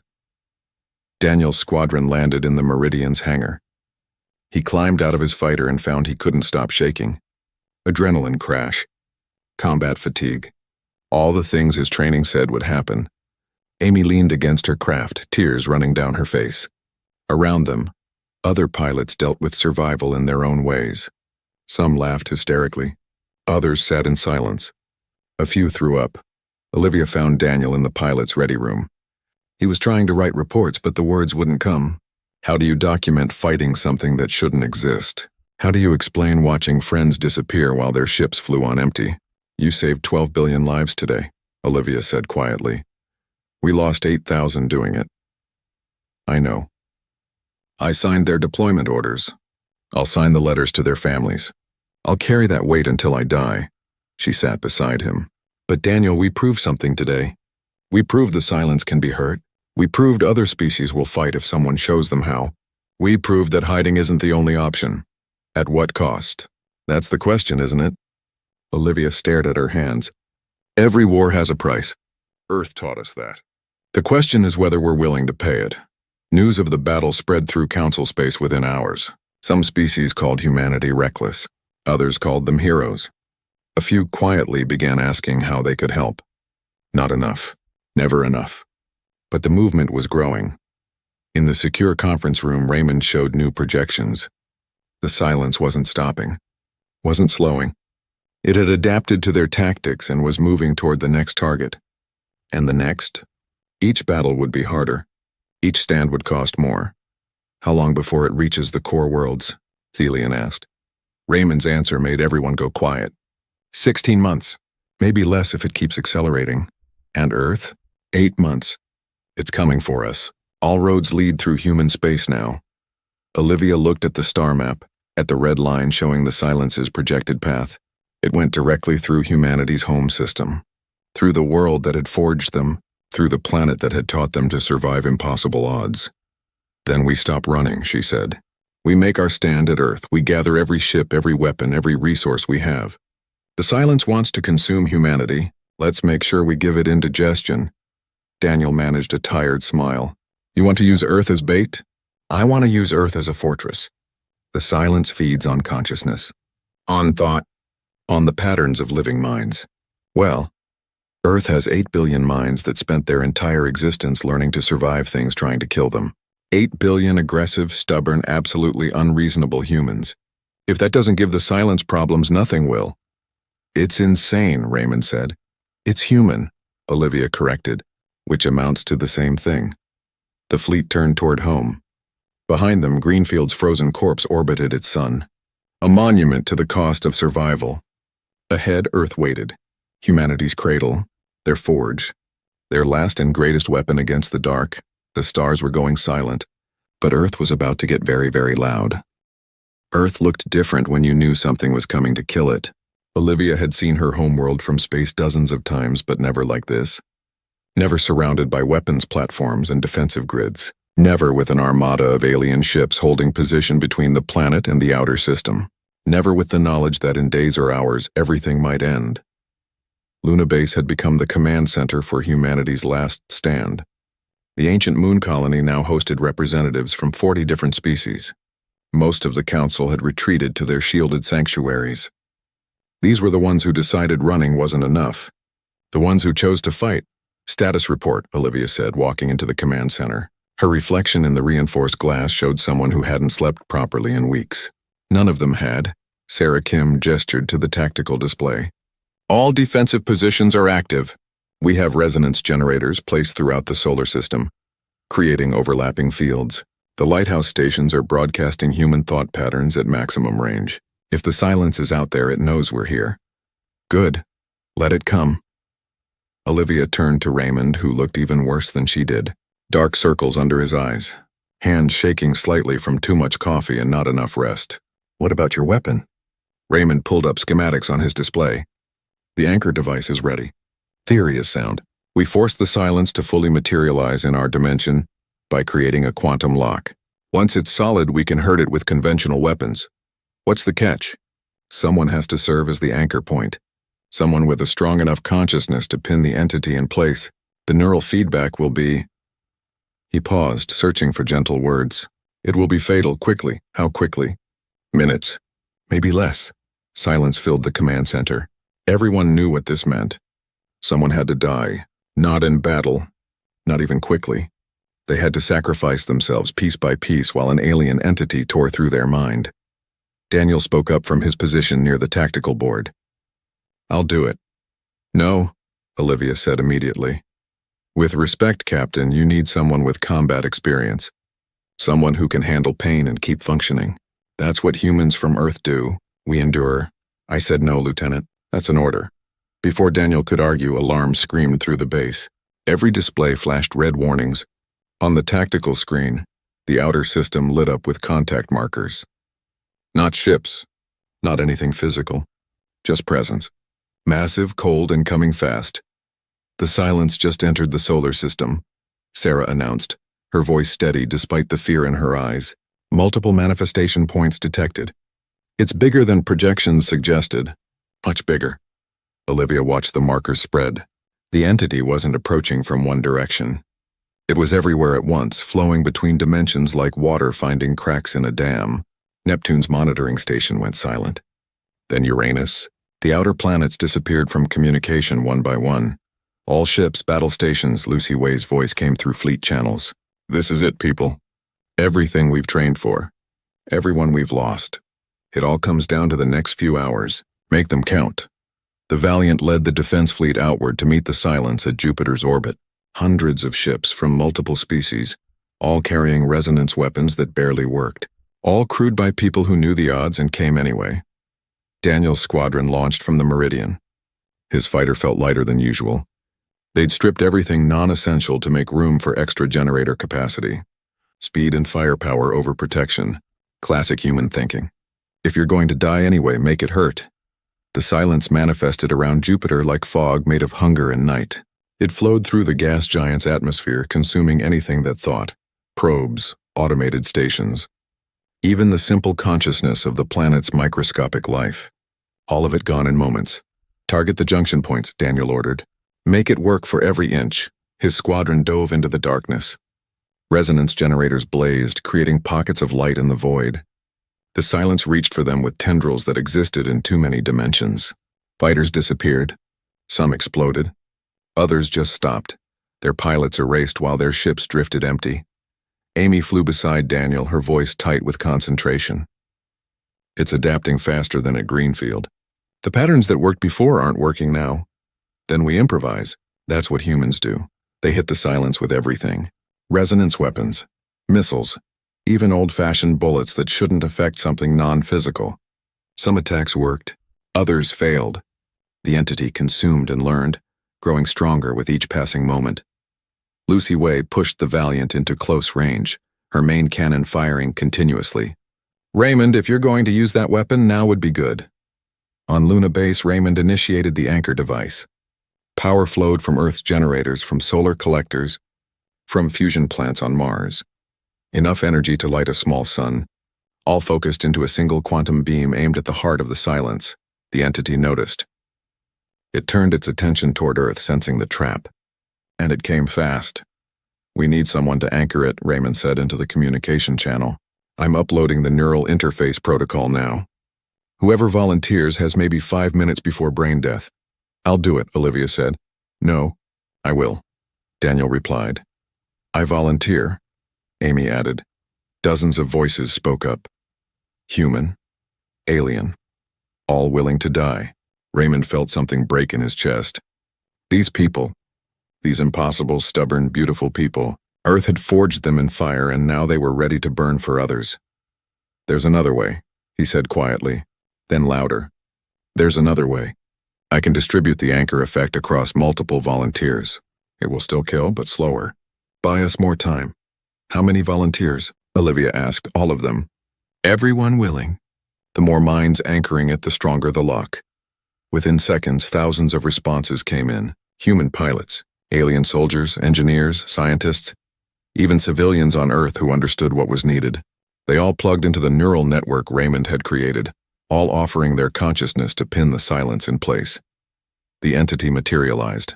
[SPEAKER 1] Daniel's squadron landed in the Meridian's hangar. He climbed out of his fighter and found he couldn't stop shaking. Adrenaline crash. Combat fatigue. All the things his training said would happen. Amy leaned against her craft, tears running down her face. Around them, other pilots dealt with survival in their own ways. Some laughed hysterically. Others sat in silence. A few threw up. Olivia found Daniel in the pilot's ready room. He was trying to write reports, but the words wouldn't come. How do you document fighting something that shouldn't exist? How do you explain watching friends disappear while their ships flew on empty? You saved 12 billion lives today, Olivia said quietly. We lost 8,000 doing it. I know. I signed their deployment orders. I'll sign the letters to their families. I'll carry that weight until I die. She sat beside him. But Daniel, we proved something today. We proved the silence can be hurt. We proved other species will fight if someone shows them how. We proved that hiding isn't the only option. At what cost? That's the question, isn't it? Olivia stared at her hands. Every war has a price. Earth taught us that. The question is whether we're willing to pay it. News of the battle spread through Council space within hours. Some species called humanity reckless. Others called them heroes. A few quietly began asking how they could help. Not enough. Never enough. But the movement was growing. In the secure conference room, Raymond showed new projections. The silence wasn't stopping. Wasn't slowing. It had adapted to their tactics and was moving toward the next target. And the next? Each battle would be harder. Each stand would cost more. How long before it reaches the core worlds? Thelian asked. Raymond's answer made everyone go quiet. 16 months. Maybe less if it keeps accelerating. And Earth? 8 months. It's coming for us. All roads lead through human space now. Olivia looked at the star map, at the red line showing the silence's projected path. It went directly through humanity's home system. Through the world that had forged them, through the planet that had taught them to survive impossible odds. Then we stop running, she said. We make our stand at Earth. We gather every ship, every weapon, every resource we have. The silence wants to consume humanity. Let's make sure we give it indigestion. Daniel managed a tired smile. You want to use Earth as bait? I want to use Earth as a fortress. The silence feeds on consciousness. On thought. On the patterns of living minds. Well, Earth has 8 billion minds that spent their entire existence learning to survive things trying to kill them. 8 billion aggressive, stubborn, absolutely unreasonable humans. If that doesn't give the silence problems, nothing will. It's insane, Raymond said. It's human, Olivia corrected, which amounts to the same thing. The fleet turned toward home. Behind them, Greenfield's frozen corpse orbited its sun. A monument to the cost of survival. Ahead, Earth waited. Humanity's cradle, their forge, their last and greatest weapon against the dark. The stars were going silent, but Earth was about to get very, very loud. Earth looked different when you knew something was coming to kill it. Olivia had seen her homeworld from space dozens of times, but never like this. Never surrounded by weapons platforms and defensive grids. Never with an armada of alien ships holding position between the planet and the outer system. Never with the knowledge that in days or hours everything might end. Luna Base had become the command center for humanity's last stand. The ancient moon colony now hosted representatives from 40 different species. Most of the council had retreated to their shielded sanctuaries. These were the ones who decided running wasn't enough. The ones who chose to fight. Status report, Olivia said, walking into the command center. Her reflection in the reinforced glass showed someone who hadn't slept properly in weeks. None of them had. Sarah Kim gestured to the tactical display. All defensive positions are active. We have resonance generators placed throughout the solar system, creating overlapping fields. The lighthouse stations are broadcasting human thought patterns at maximum range. If the silence is out there, it knows we're here. Good. Let it come. Olivia turned to Raymond, who looked even worse than she did. Dark circles under his eyes, hands shaking slightly from too much coffee and not enough rest. What about your weapon? Raymond pulled up schematics on his display. The anchor device is ready. Theory is sound. We force the silence to fully materialize in our dimension by creating a quantum lock. Once it's solid, we can hurt it with conventional weapons. What's the catch? Someone has to serve as the anchor point. Someone with a strong enough consciousness to pin the entity in place. The neural feedback will be... He paused, searching for gentle words. It will be fatal quickly. How quickly? Minutes. Maybe less. Silence filled the command center. Everyone knew what this meant. Someone had to die. Not in battle. Not even quickly. They had to sacrifice themselves piece by piece while an alien entity tore through their mind. Daniel spoke up from his position near the tactical board. I'll do it. No, Olivia said immediately. With respect, Captain, you need someone with combat experience. Someone who can handle pain and keep functioning. That's what humans from Earth do. We endure. I said no, Lieutenant. That's an order. Before Daniel could argue, alarms screamed through the base. Every display flashed red warnings. On the tactical screen, the outer system lit up with contact markers. Not ships, not anything physical, just presence. Massive, cold, and coming fast. The silence just entered the solar system, Sarah announced, her voice steady despite the fear in her eyes. Multiple manifestation points detected. It's bigger than projections suggested. Much bigger. Olivia watched the markers spread. The entity wasn't approaching from one direction. It was everywhere at once, flowing between dimensions like water finding cracks in a dam. Neptune's monitoring station went silent. Then Uranus. The outer planets disappeared from communication one by one. All ships, battle stations, Lucy Way's voice came through fleet channels. This is it, people. Everything we've trained for. Everyone we've lost. It all comes down to the next few hours. Make them count. The Valiant led the defense fleet outward to meet the silence at Jupiter's orbit. Hundreds of ships from multiple species, all carrying resonance weapons that barely worked. All crewed by people who knew the odds and came anyway. Daniel's squadron launched from the Meridian. His fighter felt lighter than usual. They'd stripped everything non-essential to make room for extra generator capacity. Speed and firepower over protection. Classic human thinking. If you're going to die anyway, make it hurt. The silence manifested around Jupiter like fog made of hunger and night. It flowed through the gas giant's atmosphere, consuming anything that thought. Probes, automated stations. Even the simple consciousness of the planet's microscopic life. All of it gone in moments. Target the junction points, Daniel ordered. Make it work for every inch. His squadron dove into the darkness. Resonance generators blazed, creating pockets of light in the void. The silence reached for them with tendrils that existed in too many dimensions. Fighters disappeared. Some exploded. Others just stopped. Their pilots erased while their ships drifted empty. Amy flew beside Daniel, her voice tight with concentration. It's adapting faster than at Greenfield. The patterns that worked before aren't working now. Then we improvise. That's what humans do. They hit the silence with everything. Resonance weapons, missiles, even old-fashioned bullets that shouldn't affect something non-physical. Some attacks worked. Others failed. The entity consumed and learned, growing stronger with each passing moment. Lucy Way pushed the Valiant into close range, her main cannon firing continuously. Raymond, if you're going to use that weapon, now would be good. On Luna Base, Raymond initiated the anchor device. Power flowed from Earth's generators, from solar collectors, from fusion plants on Mars. Enough energy to light a small sun, all focused into a single quantum beam aimed at the heart of the silence. The entity noticed. It turned its attention toward Earth, sensing the trap. And it came fast. "We need someone to anchor it," Raymond said into the communication channel. "I'm uploading the neural interface protocol now. Whoever volunteers has maybe 5 minutes before brain death." "I'll do it," Olivia said. "No, I will," Daniel replied. "I volunteer," Amy added. Dozens of voices spoke up. Human, alien, all willing to die. Raymond felt something break in his chest. These people, these impossible, stubborn, beautiful people, Earth had forged them in fire, and now they were ready to burn for others. "There's another way," he said quietly, then louder. "There's another way. I can distribute the anchor effect across multiple volunteers. It will still kill, but slower. Buy us more time." "How many volunteers?" Olivia asked. "All of them." "Everyone willing." The more minds anchoring it, the stronger the lock. Within seconds, thousands of responses came in. Human pilots, alien soldiers, engineers, scientists, even civilians on Earth who understood what was needed. They all plugged into the neural network Raymond had created, all offering their consciousness to pin the silence in place. The entity materialized.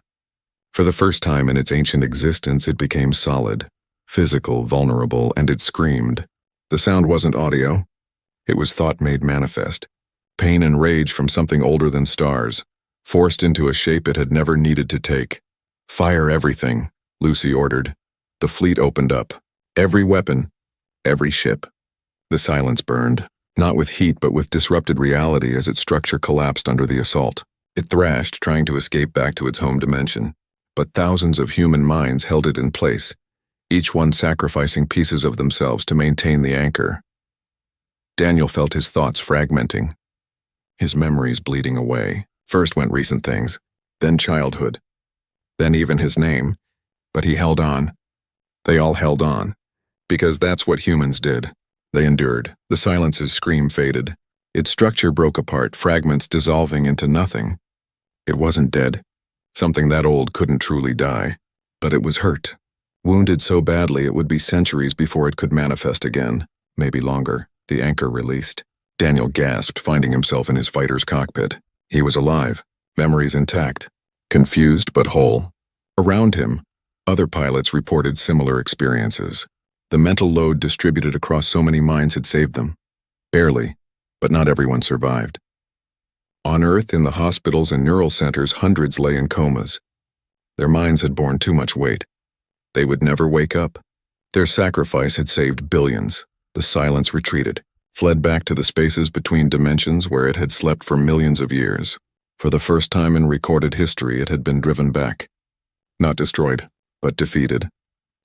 [SPEAKER 1] For the first time in its ancient existence, it became solid, physical, vulnerable, and it screamed. The sound wasn't audio. It was thought made manifest. Pain and rage from something older than stars, forced into a shape it had never needed to take. "Fire everything," Lucy ordered. The fleet opened up. Every weapon, every ship. The silence burned, not with heat but with disrupted reality as its structure collapsed under the assault. It thrashed, trying to escape back to its home dimension. But thousands of human minds held it in place, each one sacrificing pieces of themselves to maintain the anchor. Daniel felt his thoughts fragmenting, his memories bleeding away. First went recent things, then childhood, then even his name. But he held on. They all held on, because that's what humans did. They endured. The silence's scream faded. Its structure broke apart, fragments dissolving into nothing. It wasn't dead. Something that old couldn't truly die. But it was hurt. Wounded so badly it would be centuries before it could manifest again. Maybe longer. The anchor released. Daniel gasped, finding himself in his fighter's cockpit. He was alive, memories intact, confused but whole. Around him, other pilots reported similar experiences. The mental load distributed across so many minds had saved them. Barely, but not everyone survived. On Earth, in the hospitals and neural centers, hundreds lay in comas. Their minds had borne too much weight. They would never wake up. Their sacrifice had saved billions. The silence retreated, fled back to the spaces between dimensions where it had slept for millions of years. For the first time in recorded history, it had been driven back. Not destroyed, but defeated.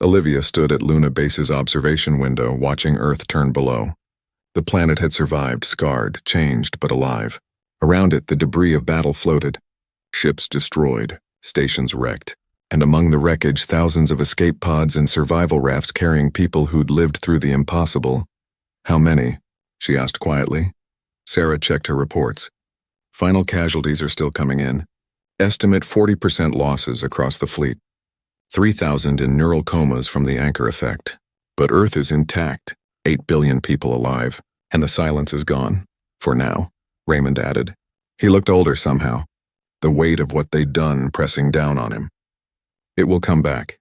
[SPEAKER 1] Olivia stood at Luna Base's observation window, watching Earth turn below. The planet had survived, scarred, changed, but alive. Around it, the debris of battle floated. Ships destroyed, stations wrecked. And among the wreckage, thousands of escape pods and survival rafts carrying people who'd lived through the impossible. "How many?" she asked quietly. Sarah checked her reports. "Final casualties are still coming in. Estimate 40% losses across the fleet. 3,000 in neural comas from the anchor effect. But Earth is intact, 8 billion people alive, and the silence is gone. For now," Raymond added. He looked older somehow, the weight of what they'd done pressing down on him. "It will come back.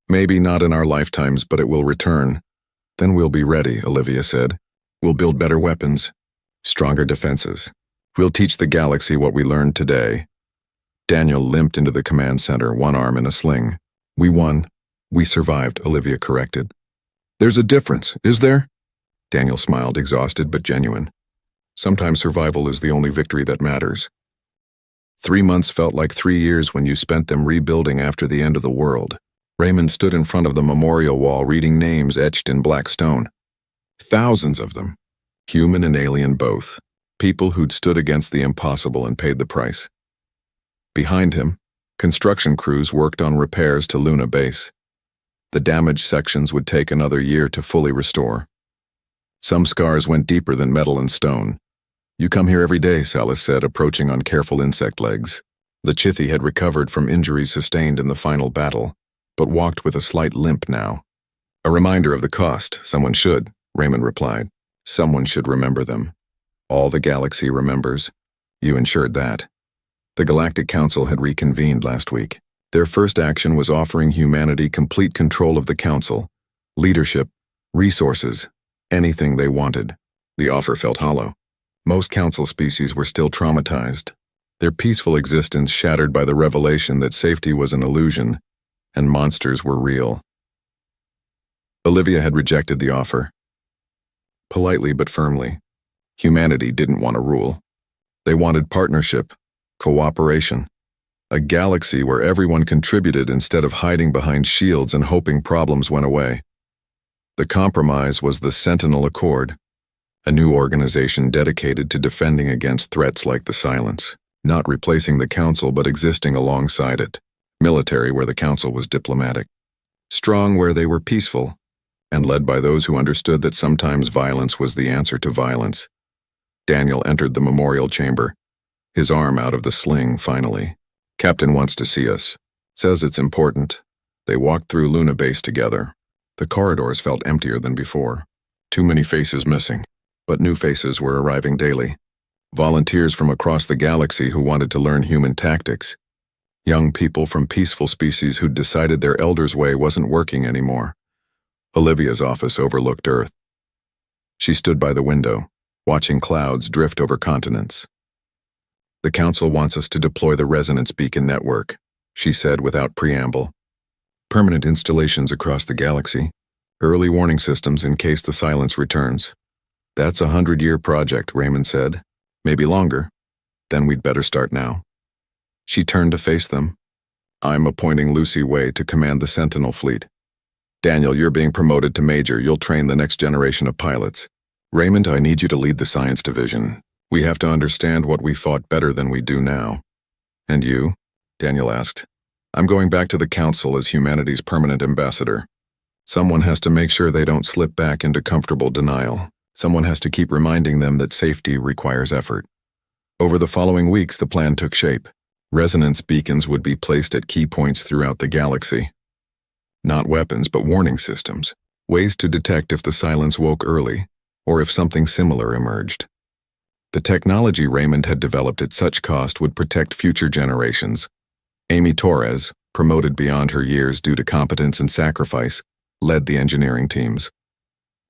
[SPEAKER 1] Maybe not in our lifetimes, but it will return. Then we'll be ready," Olivia said. "We'll build better weapons, stronger defenses. We'll teach the galaxy what we learned today." Daniel limped into the command center, one arm in a sling. "We won. We survived," Olivia corrected. "There's a difference, is there?" Daniel smiled, exhausted but genuine. "Sometimes survival is the only victory that matters." 3 months felt like 3 years when you spent them rebuilding after the end of the world. Raymond stood in front of the memorial wall, reading names etched in black stone. Thousands of them, human and alien both, people who'd stood against the impossible and paid the price. Behind him, construction crews worked on repairs to Luna Base. The damaged sections would take another year to fully restore. Some scars went deeper than metal and stone. "You come here every day," Salas said, approaching on careful insect legs. The Chithi had recovered from injuries sustained in the final battle, but walked with a slight limp now. "A reminder of the cost. Someone should," Raymond replied. "Someone should remember them. All the galaxy remembers. You ensured that." The Galactic Council had reconvened last week. Their first action was offering humanity complete control of the Council, leadership, resources, anything they wanted. The offer felt hollow. Most Council species were still traumatized, their peaceful existence shattered by the revelation that safety was an illusion and monsters were real. Olivia had rejected the offer. Politely but firmly. Humanity didn't want to rule. They wanted partnership, cooperation, a galaxy where everyone contributed instead of hiding behind shields and hoping problems went away. The compromise was the Sentinel Accord, a new organization dedicated to defending against threats like the Silence, not replacing the Council but existing alongside it, military where the Council was diplomatic, strong where they were peaceful, and led by those who understood that sometimes violence was the answer to violence. Daniel entered the memorial chamber, his arm out of the sling finally. "Captain wants to see us. Says it's important." They walked through Luna Base together. The corridors felt emptier than before. Too many faces missing, but new faces were arriving daily. Volunteers from across the galaxy who wanted to learn human tactics. Young people from peaceful species who'd decided their elders' way wasn't working anymore. Olivia's office overlooked Earth. She stood by the window, watching clouds drift over continents. "The Council wants us to deploy the Resonance Beacon network," she said without preamble. "Permanent installations across the galaxy. Early warning systems in case the Silence returns." "That's a 100-year project," Raymond said. "Maybe longer. Then we'd better start now." She turned to face them. "I'm appointing Lucy Way to command the Sentinel fleet. Daniel, you're being promoted to Major. You'll train the next generation of pilots. Raymond, I need you to lead the Science Division. We have to understand what we fought better than we do now." "And you?" Daniel asked. "I'm going back to the Council as humanity's permanent ambassador. Someone has to make sure they don't slip back into comfortable denial. Someone has to keep reminding them that safety requires effort." Over the following weeks, the plan took shape. Resonance beacons would be placed at key points throughout the galaxy. Not weapons, but warning systems. Ways to detect if the Silence woke early, or if something similar emerged. The technology Raymond had developed at such cost would protect future generations. Amy Torres, promoted beyond her years due to competence and sacrifice, led the engineering teams.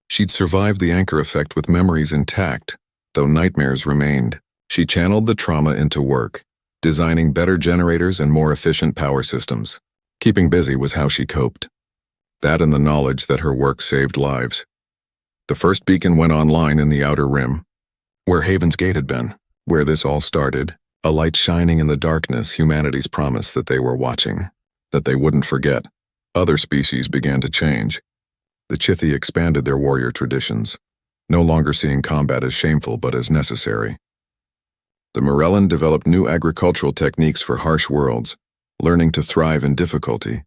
[SPEAKER 1] She'd survived the anchor effect with memories intact, though nightmares remained. She channeled the trauma into work, designing better generators and more efficient power systems. Keeping busy was how she coped. That and the knowledge that her work saved lives. The first beacon went online in the Outer Rim, where Haven's Gate had been, where this all started, a light shining in the darkness, humanity's promise that they were watching, that they wouldn't forget. Other species began to change. The Chithi expanded their warrior traditions, no longer seeing combat as shameful but as necessary. The Morellan developed new agricultural techniques for harsh worlds, learning to thrive in difficulty.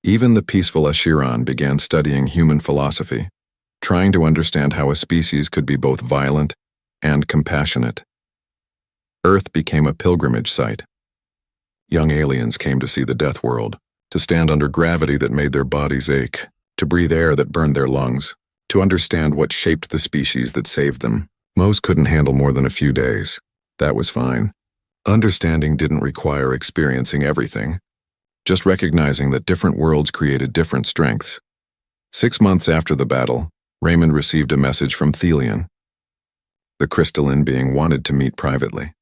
[SPEAKER 1] Even the peaceful Ashiran began studying human philosophy, trying to understand how a species could be both violent and compassionate. Earth became a pilgrimage site. Young aliens came to see the death world, to stand under gravity that made their bodies ache, to breathe air that burned their lungs, to understand what shaped the species that saved them. Most couldn't handle more than a few days. That was fine. Understanding didn't require experiencing everything, just recognizing that different worlds created different strengths. 6 months after the battle, Raymond received a message from Thelian. The crystalline being wanted to meet privately.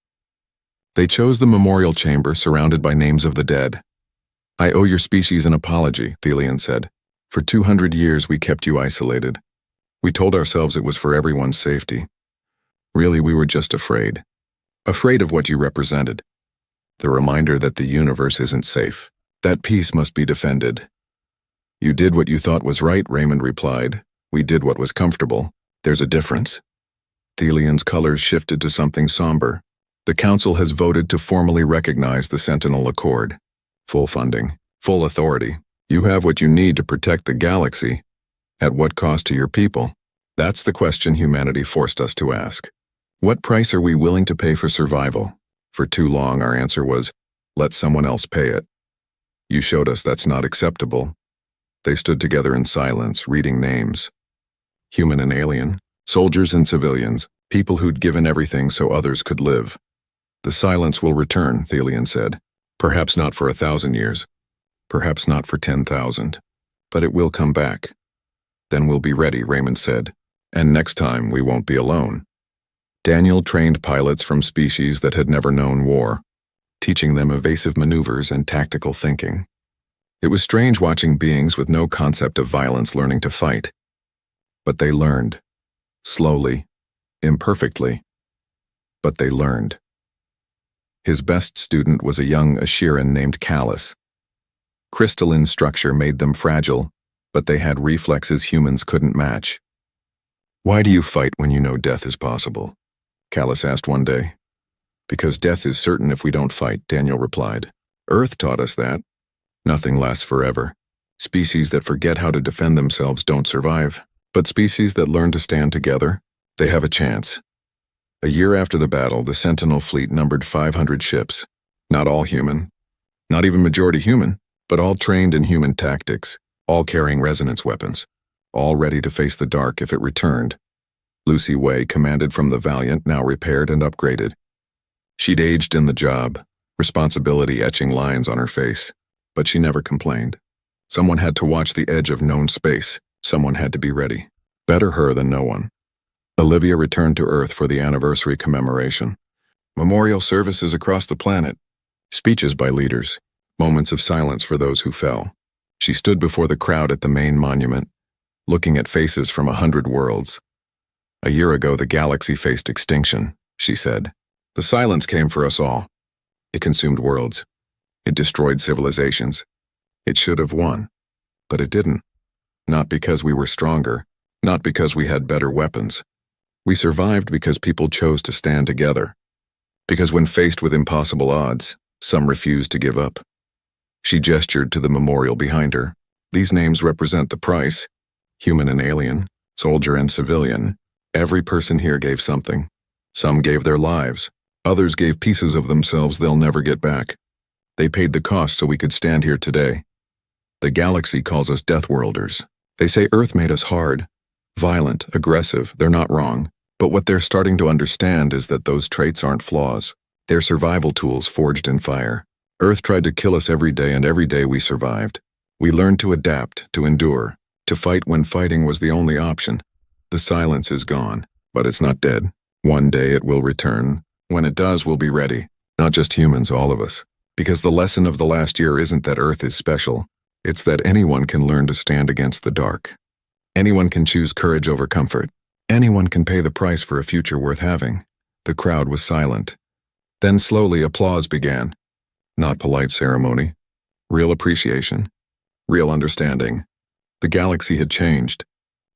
[SPEAKER 1] They chose the memorial chamber surrounded by names of the dead. "I owe your species an apology," Thelian said. "For 200 years we kept you isolated. We told ourselves it was for everyone's safety. Really, we were just afraid. Afraid of what you represented. The reminder that the universe isn't safe. That peace must be defended." "You did what you thought was right," Raymond replied. "We did what was comfortable. There's a difference." Thelian's colors shifted to something somber. "The Council has voted to formally recognize the Sentinel Accord. Full funding, full authority. You have what you need to protect the galaxy. At what cost to your people?" That's the question humanity forced us to ask. What price are we willing to pay for survival? For too long, our answer was, let someone else pay it. You showed us that's not acceptable. They stood together in silence, reading names. Human and alien, soldiers and civilians, people who'd given everything so others could live. The silence will return, Thelian said. Perhaps not for 1,000 years. Perhaps not for 10,000. But it will come back. Then we'll be ready, Raymond said. And next time we won't be alone. Daniel trained pilots from species that had never known war, teaching them evasive maneuvers and tactical thinking. It was strange watching beings with no concept of violence learning to fight. But they learned. Slowly, imperfectly. But they learned. His best student was a young Ashiran named Callus. Crystalline structure made them fragile, but they had reflexes humans couldn't match. Why do you fight when you know death is possible? Callus asked one day. Because death is certain if we don't fight, Daniel replied. Earth taught us that. Nothing lasts forever. Species that forget how to defend themselves don't survive, but species that learn to stand together, they have a chance. A year after the battle, the Sentinel fleet numbered 500 ships. Not all human. Not even majority human, but all trained in human tactics, all carrying resonance weapons, all ready to face the dark if it returned. Lucy Way commanded from the Valiant, now repaired and upgraded. She'd aged in the job, responsibility etching lines on her face, but she never complained. Someone had to watch the edge of known space. Someone had to be ready. Better her than no one. Olivia returned to Earth for the anniversary commemoration. Memorial services across the planet. Speeches by leaders. Moments of silence for those who fell. She stood before the crowd at the main monument, looking at faces from 100 worlds. A year ago, the galaxy faced extinction, she said. The silence came for us all. It consumed worlds. It destroyed civilizations. It should have won. But it didn't. Not because we were stronger. Not because we had better weapons. We survived because people chose to stand together. Because when faced with impossible odds, some refused to give up. She gestured to the memorial behind her. These names represent the price. Human and alien, soldier and civilian. Every person here gave something. Some gave their lives. Others gave pieces of themselves they'll never get back. They paid the cost so we could stand here today. The galaxy calls us Deathworlders. They say Earth made us hard, violent, aggressive. They're not wrong. But what they're starting to understand is that those traits aren't flaws. They're survival tools forged in fire. Earth tried to kill us every day, and every day we survived. We learned to adapt, to endure, to fight when fighting was the only option. The silence is gone, but it's not dead. One day it will return. When it does, we'll be ready. Not just humans, all of us. Because the lesson of the last year isn't that Earth is special. It's that anyone can learn to stand against the dark. Anyone can choose courage over comfort. Anyone can pay the price for a future worth having. The crowd was silent. Then slowly applause began. Not polite ceremony. Real appreciation. Real understanding. The galaxy had changed.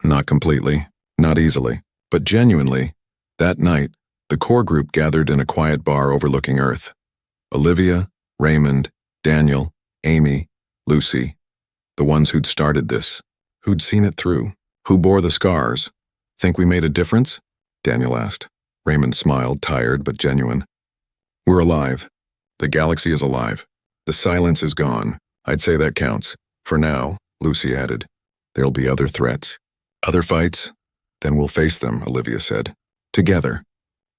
[SPEAKER 1] Not completely, not easily, but genuinely. That night, the core group gathered in a quiet bar overlooking Earth. Olivia, Raymond, Daniel, Amy, Lucy. The ones who'd started this, who'd seen it through, who bore the scars. Think we made a difference? Daniel asked. Raymond smiled, tired but genuine. We're alive. The galaxy is alive. The silence is gone. I'd say that counts. For now, Lucy added. There'll be other threats. Other fights? Then we'll face them, Olivia said. Together.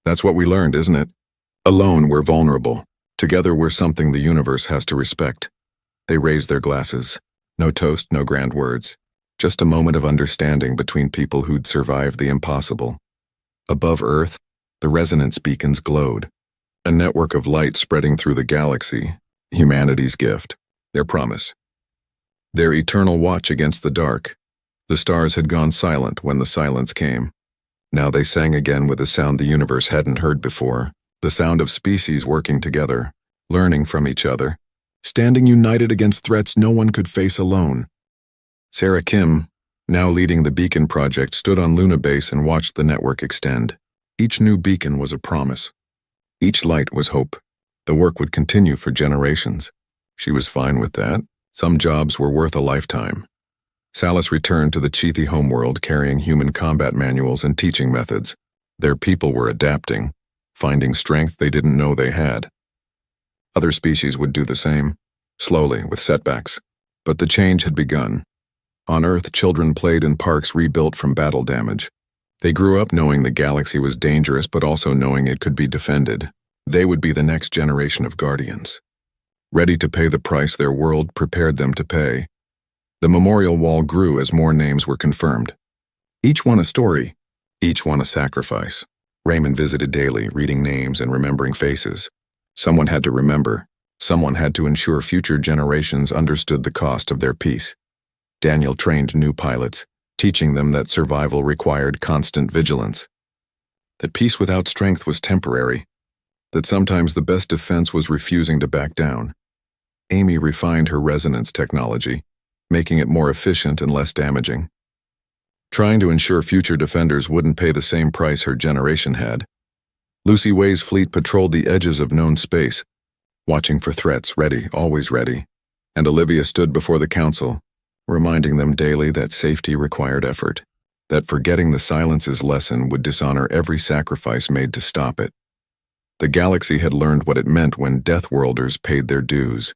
[SPEAKER 1] That's what we learned, isn't it? Alone, we're vulnerable. Together, we're something the universe has to respect. They raised their glasses. No toast, no grand words. Just a moment of understanding between people who'd survived the impossible. Above Earth, the resonance beacons glowed. A network of light spreading through the galaxy. Humanity's gift. Their promise. Their eternal watch against the dark. The stars had gone silent when the silence came. Now they sang again with a sound the universe hadn't heard before. The sound of species working together, learning from each other, standing united against threats no one could face alone. Sarah Kim, now leading the Beacon Project, stood on Luna Base and watched the network extend. Each new beacon was a promise. Each light was hope. The work would continue for generations. She was fine with that. Some jobs were worth a lifetime. Salas returned to the Chithi homeworld carrying human combat manuals and teaching methods. Their people were adapting, finding strength they didn't know they had. Other species would do the same, slowly, with setbacks. But the change had begun. On Earth, children played in parks rebuilt from battle damage. They grew up knowing the galaxy was dangerous but also knowing it could be defended. They would be the next generation of guardians, ready to pay the price their world prepared them to pay. The memorial wall grew as more names were confirmed. Each one a story, each one a sacrifice. Raymond visited daily, reading names and remembering faces. Someone had to remember. Someone had to ensure future generations understood the cost of their peace. Daniel trained new pilots, teaching them that survival required constant vigilance. That peace without strength was temporary. That sometimes the best defense was refusing to back down. Amy refined her resonance technology, making it more efficient and less damaging. Trying to ensure future defenders wouldn't pay the same price her generation had. Lucy Way's fleet patrolled the edges of known space, watching for threats, ready, always ready. And Olivia stood before the council, reminding them daily that safety required effort, that forgetting the silence's lesson would dishonor every sacrifice made to stop it. The galaxy had learned what it meant when Deathworlders paid their dues.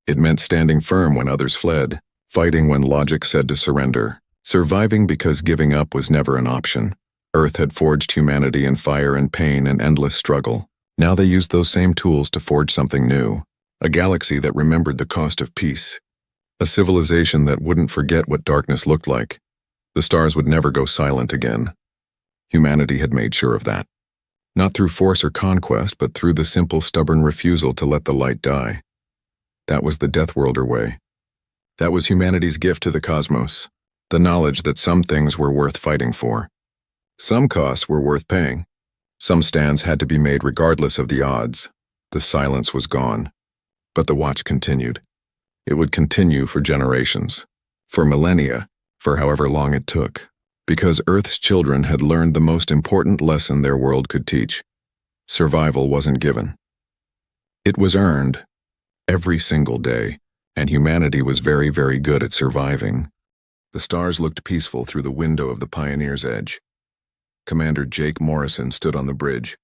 [SPEAKER 1] It meant standing firm when others fled, fighting when logic said to surrender, surviving because giving up was never an option. Earth had forged humanity in fire and pain and endless struggle. Now they used those same tools to forge something new, a galaxy that remembered the cost of peace, a civilization that wouldn't forget what darkness looked like. The stars would never go silent again. Humanity had made sure of that. Not through force or conquest, but through the simple, stubborn refusal to let the light die. That was the Deathworlder way. That was humanity's gift to the cosmos, the knowledge that some things were worth fighting for. Some costs were worth paying. Some stands had to be made regardless of the odds. The silence was gone. But the watch continued. It would continue for generations, for millennia, for however long it took, because Earth's children had learned the most important lesson their world could teach. Survival wasn't given. It was earned, every single day, and humanity was very, very good at surviving. The stars looked peaceful through the window of the Pioneer's Edge. Commander Jake Morrison stood on the bridge,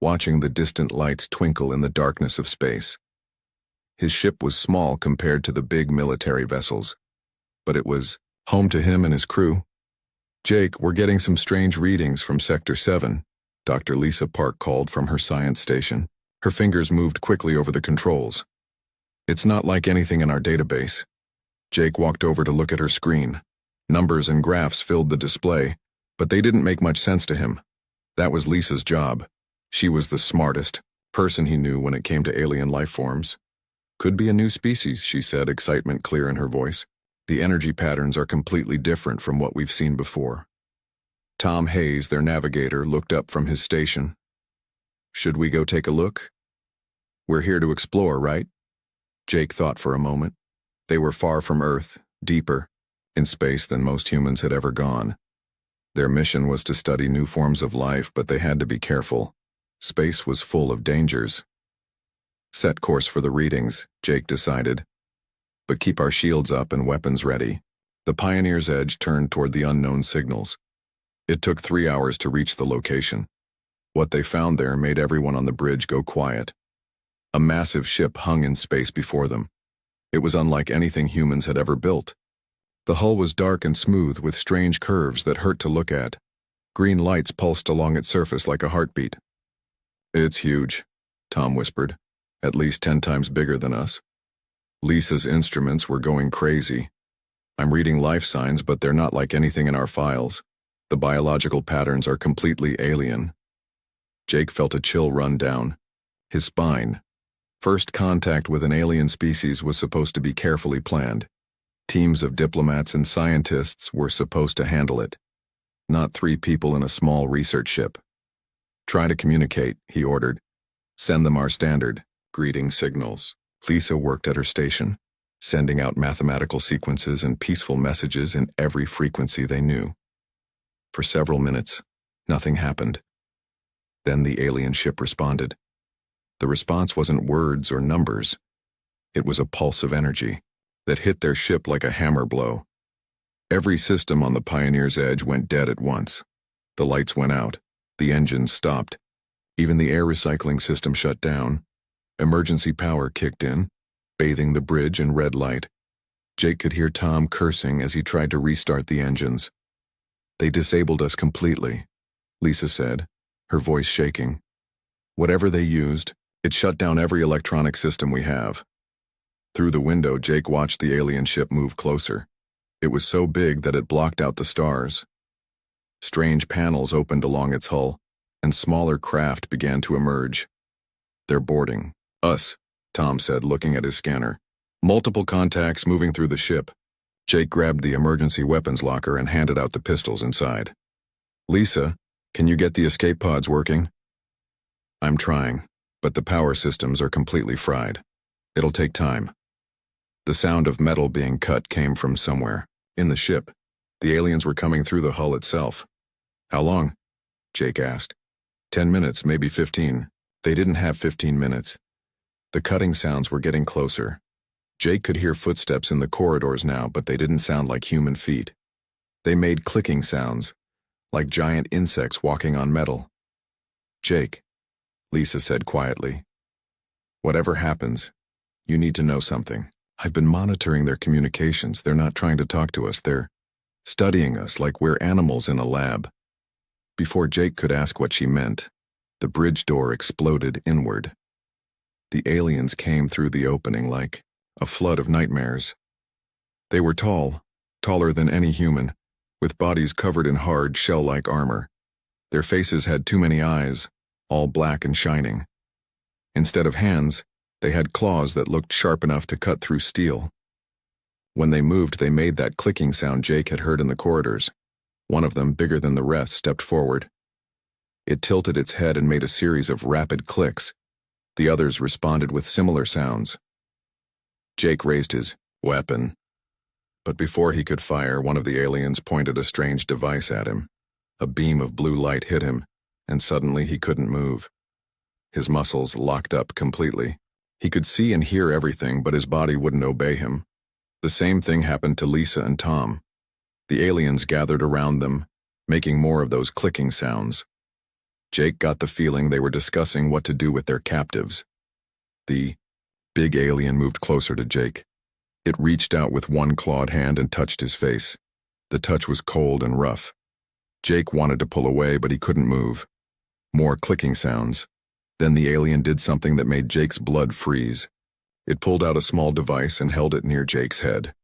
[SPEAKER 1] watching the distant lights twinkle in the darkness of space. His ship was small compared to the big military vessels, but it was home to him and his crew. "Jake, we're getting some strange readings from Sector 7, Dr. Lisa Park called from her science station. Her fingers moved quickly over the controls. "It's not like anything in our database." Jake walked over to look at her screen. Numbers and graphs filled the display, but they didn't make much sense to him. That was Lisa's job. She was the smartest person he knew when it came to alien life forms. "Could be a new species," she said, excitement clear in her voice. "The energy patterns are completely different from what we've seen before." Tom Hayes, their navigator, looked up from his station. "Should we go take a look?" "We're here to explore, right?" Jake thought for a moment. They were far from Earth, deeper, in space than most humans had ever gone. Their mission was to study new forms of life, but they had to be careful. Space was full of dangers. "Set course for the readings," Jake decided. "But keep our shields up and weapons ready." The Pioneer's Edge turned toward the unknown signals. It took 3 hours to reach the location. What they found there made everyone on the bridge go quiet. A massive ship hung in space before them. It was unlike anything humans had ever built. The hull was dark and smooth with strange curves that hurt to look at. Green lights pulsed along its surface like a heartbeat. "It's huge," Tom whispered. "At least 10 times bigger than us." Lisa's instruments were going crazy. "I'm reading life signs, but they're not like anything in our files. The biological patterns are completely alien." Jake felt a chill run down his spine. First contact with an alien species was supposed to be carefully planned. Teams of diplomats and scientists were supposed to handle it, not 3 people in a small research ship. "Try to communicate," he ordered. "Send them our standard greeting signals." Lisa worked at her station, sending out mathematical sequences and peaceful messages in every frequency they knew. For several minutes, nothing happened. Then the alien ship responded. The response wasn't words or numbers. It was a pulse of energy that hit their ship like a hammer blow. Every system on the Pioneer's Edge went dead at once. The lights went out. The engines stopped. Even the air recycling system shut down. Emergency power kicked in, bathing the bridge in red light. Jake could hear Tom cursing as he tried to restart the engines. "They disabled us completely," Lisa said, her voice shaking. "Whatever they used, it shut down every electronic system we have." Through the window, Jake watched the alien ship move closer. It was so big that it blocked out the stars. Strange panels opened along its hull, and smaller craft began to emerge. "They're boarding us," Tom said, looking at his scanner. "Multiple contacts moving through the ship." Jake grabbed the emergency weapons locker and handed out the pistols inside. "Lisa, can you get the escape pods working?" "I'm trying, but the power systems are completely fried. It'll take time." The sound of metal being cut came from somewhere. In the ship, the aliens were coming through the hull itself. "How long?" Jake asked. 10 minutes, maybe 15. They didn't have 15 minutes. The cutting sounds were getting closer. Jake could hear footsteps in the corridors now, but they didn't sound like human feet. They made clicking sounds, like giant insects walking on metal. "Jake," Lisa said quietly, "whatever happens, you need to know something. I've been monitoring their communications. They're not trying to talk to us. They're studying us like we're animals in a lab." Before Jake could ask what she meant, the bridge door exploded inward. The aliens came through the opening like a flood of nightmares. They were tall, taller than any human, with bodies covered in hard, shell-like armor. Their faces had too many eyes, all black and shining. Instead of hands, they had claws that looked sharp enough to cut through steel. When they moved, they made that clicking sound Jake had heard in the corridors. One of them, bigger than the rest, stepped forward. It tilted its head and made a series of rapid clicks. The others responded with similar sounds. Jake raised his weapon. But before he could fire, one of the aliens pointed a strange device at him. A beam of blue light hit him, and suddenly he couldn't move. His muscles locked up completely. He could see and hear everything, but his body wouldn't obey him. The same thing happened to Lisa and Tom. The aliens gathered around them, making more of those clicking sounds. Jake got the feeling they were discussing what to do with their captives. The big alien moved closer to Jake. It reached out with one clawed hand and touched his face. The touch was cold and rough. Jake wanted to pull away, but he couldn't move. More clicking sounds. Then the alien did something that made Jake's blood freeze. It pulled out a small device and held it near Jake's head.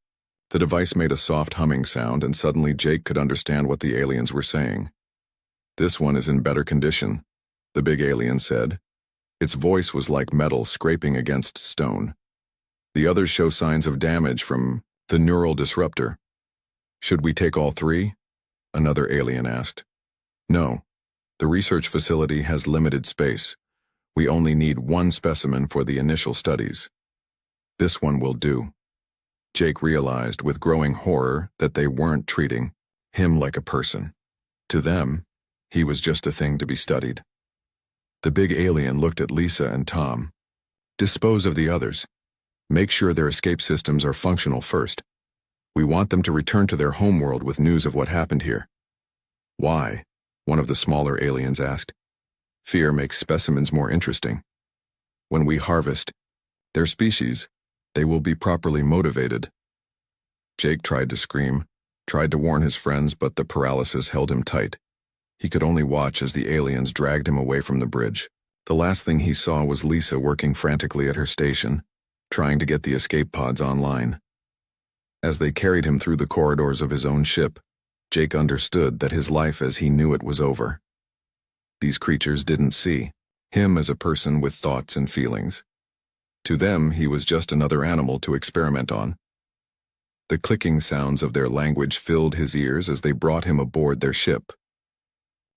[SPEAKER 1] The device made a soft humming sound, and suddenly Jake could understand what the aliens were saying. "This one is in better condition," the big alien said. Its voice was like metal scraping against stone. "The others show signs of damage from the neural disruptor." "Should we take all three?" another alien asked. "No. The research facility has limited space. We only need one specimen for the initial studies. This one will do." Jake realized with growing horror that they weren't treating him like a person. To them, he was just a thing to be studied. The big alien looked at Lisa and Tom. "Dispose of the others. Make sure their escape systems are functional first. We want them to return to their homeworld with news of what happened here." "Why?" one of the smaller aliens asked. "Fear makes specimens more interesting. When we harvest their species, they will be properly motivated." Jake tried to scream, tried to warn his friends, but the paralysis held him tight. He could only watch as the aliens dragged him away from the bridge. The last thing he saw was Lisa working frantically at her station, trying to get the escape pods online. As they carried him through the corridors of his own ship, Jake understood that his life as he knew it was over. These creatures didn't see him as a person with thoughts and feelings. To them, he was just another animal to experiment on. The clicking sounds of their language filled his ears as they brought him aboard their ship.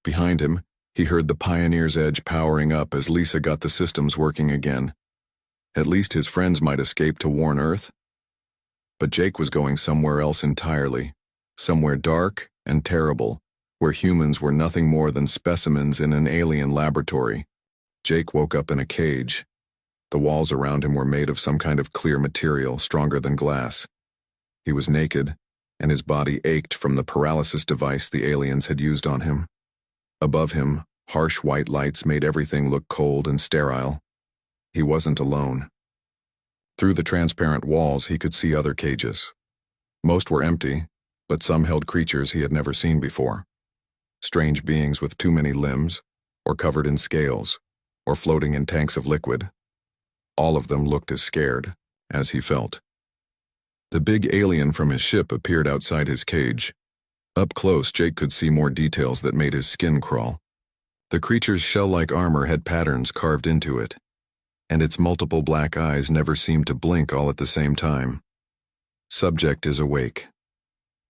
[SPEAKER 1] Behind him, he heard the Pioneer's Edge powering up as Lisa got the systems working again. At least his friends might escape to warn Earth. But Jake was going somewhere else entirely, somewhere dark and terrible, where humans were nothing more than specimens in an alien laboratory. Jake woke up in a cage. The walls around him were made of some kind of clear material, stronger than glass. He was naked, and his body ached from the paralysis device the aliens had used on him. Above him, harsh white lights made everything look cold and sterile. He wasn't alone. Through the transparent walls, he could see other cages. Most were empty, but some held creatures he had never seen before. Strange beings with too many limbs, or covered in scales, or floating in tanks of liquid. All of them looked as scared as he felt. The big alien from his ship appeared outside his cage. Up close, Jake could see more details that made his skin crawl. The creature's shell-like armor had patterns carved into it, and its multiple black eyes never seemed to blink all at the same time. "Subject is awake,"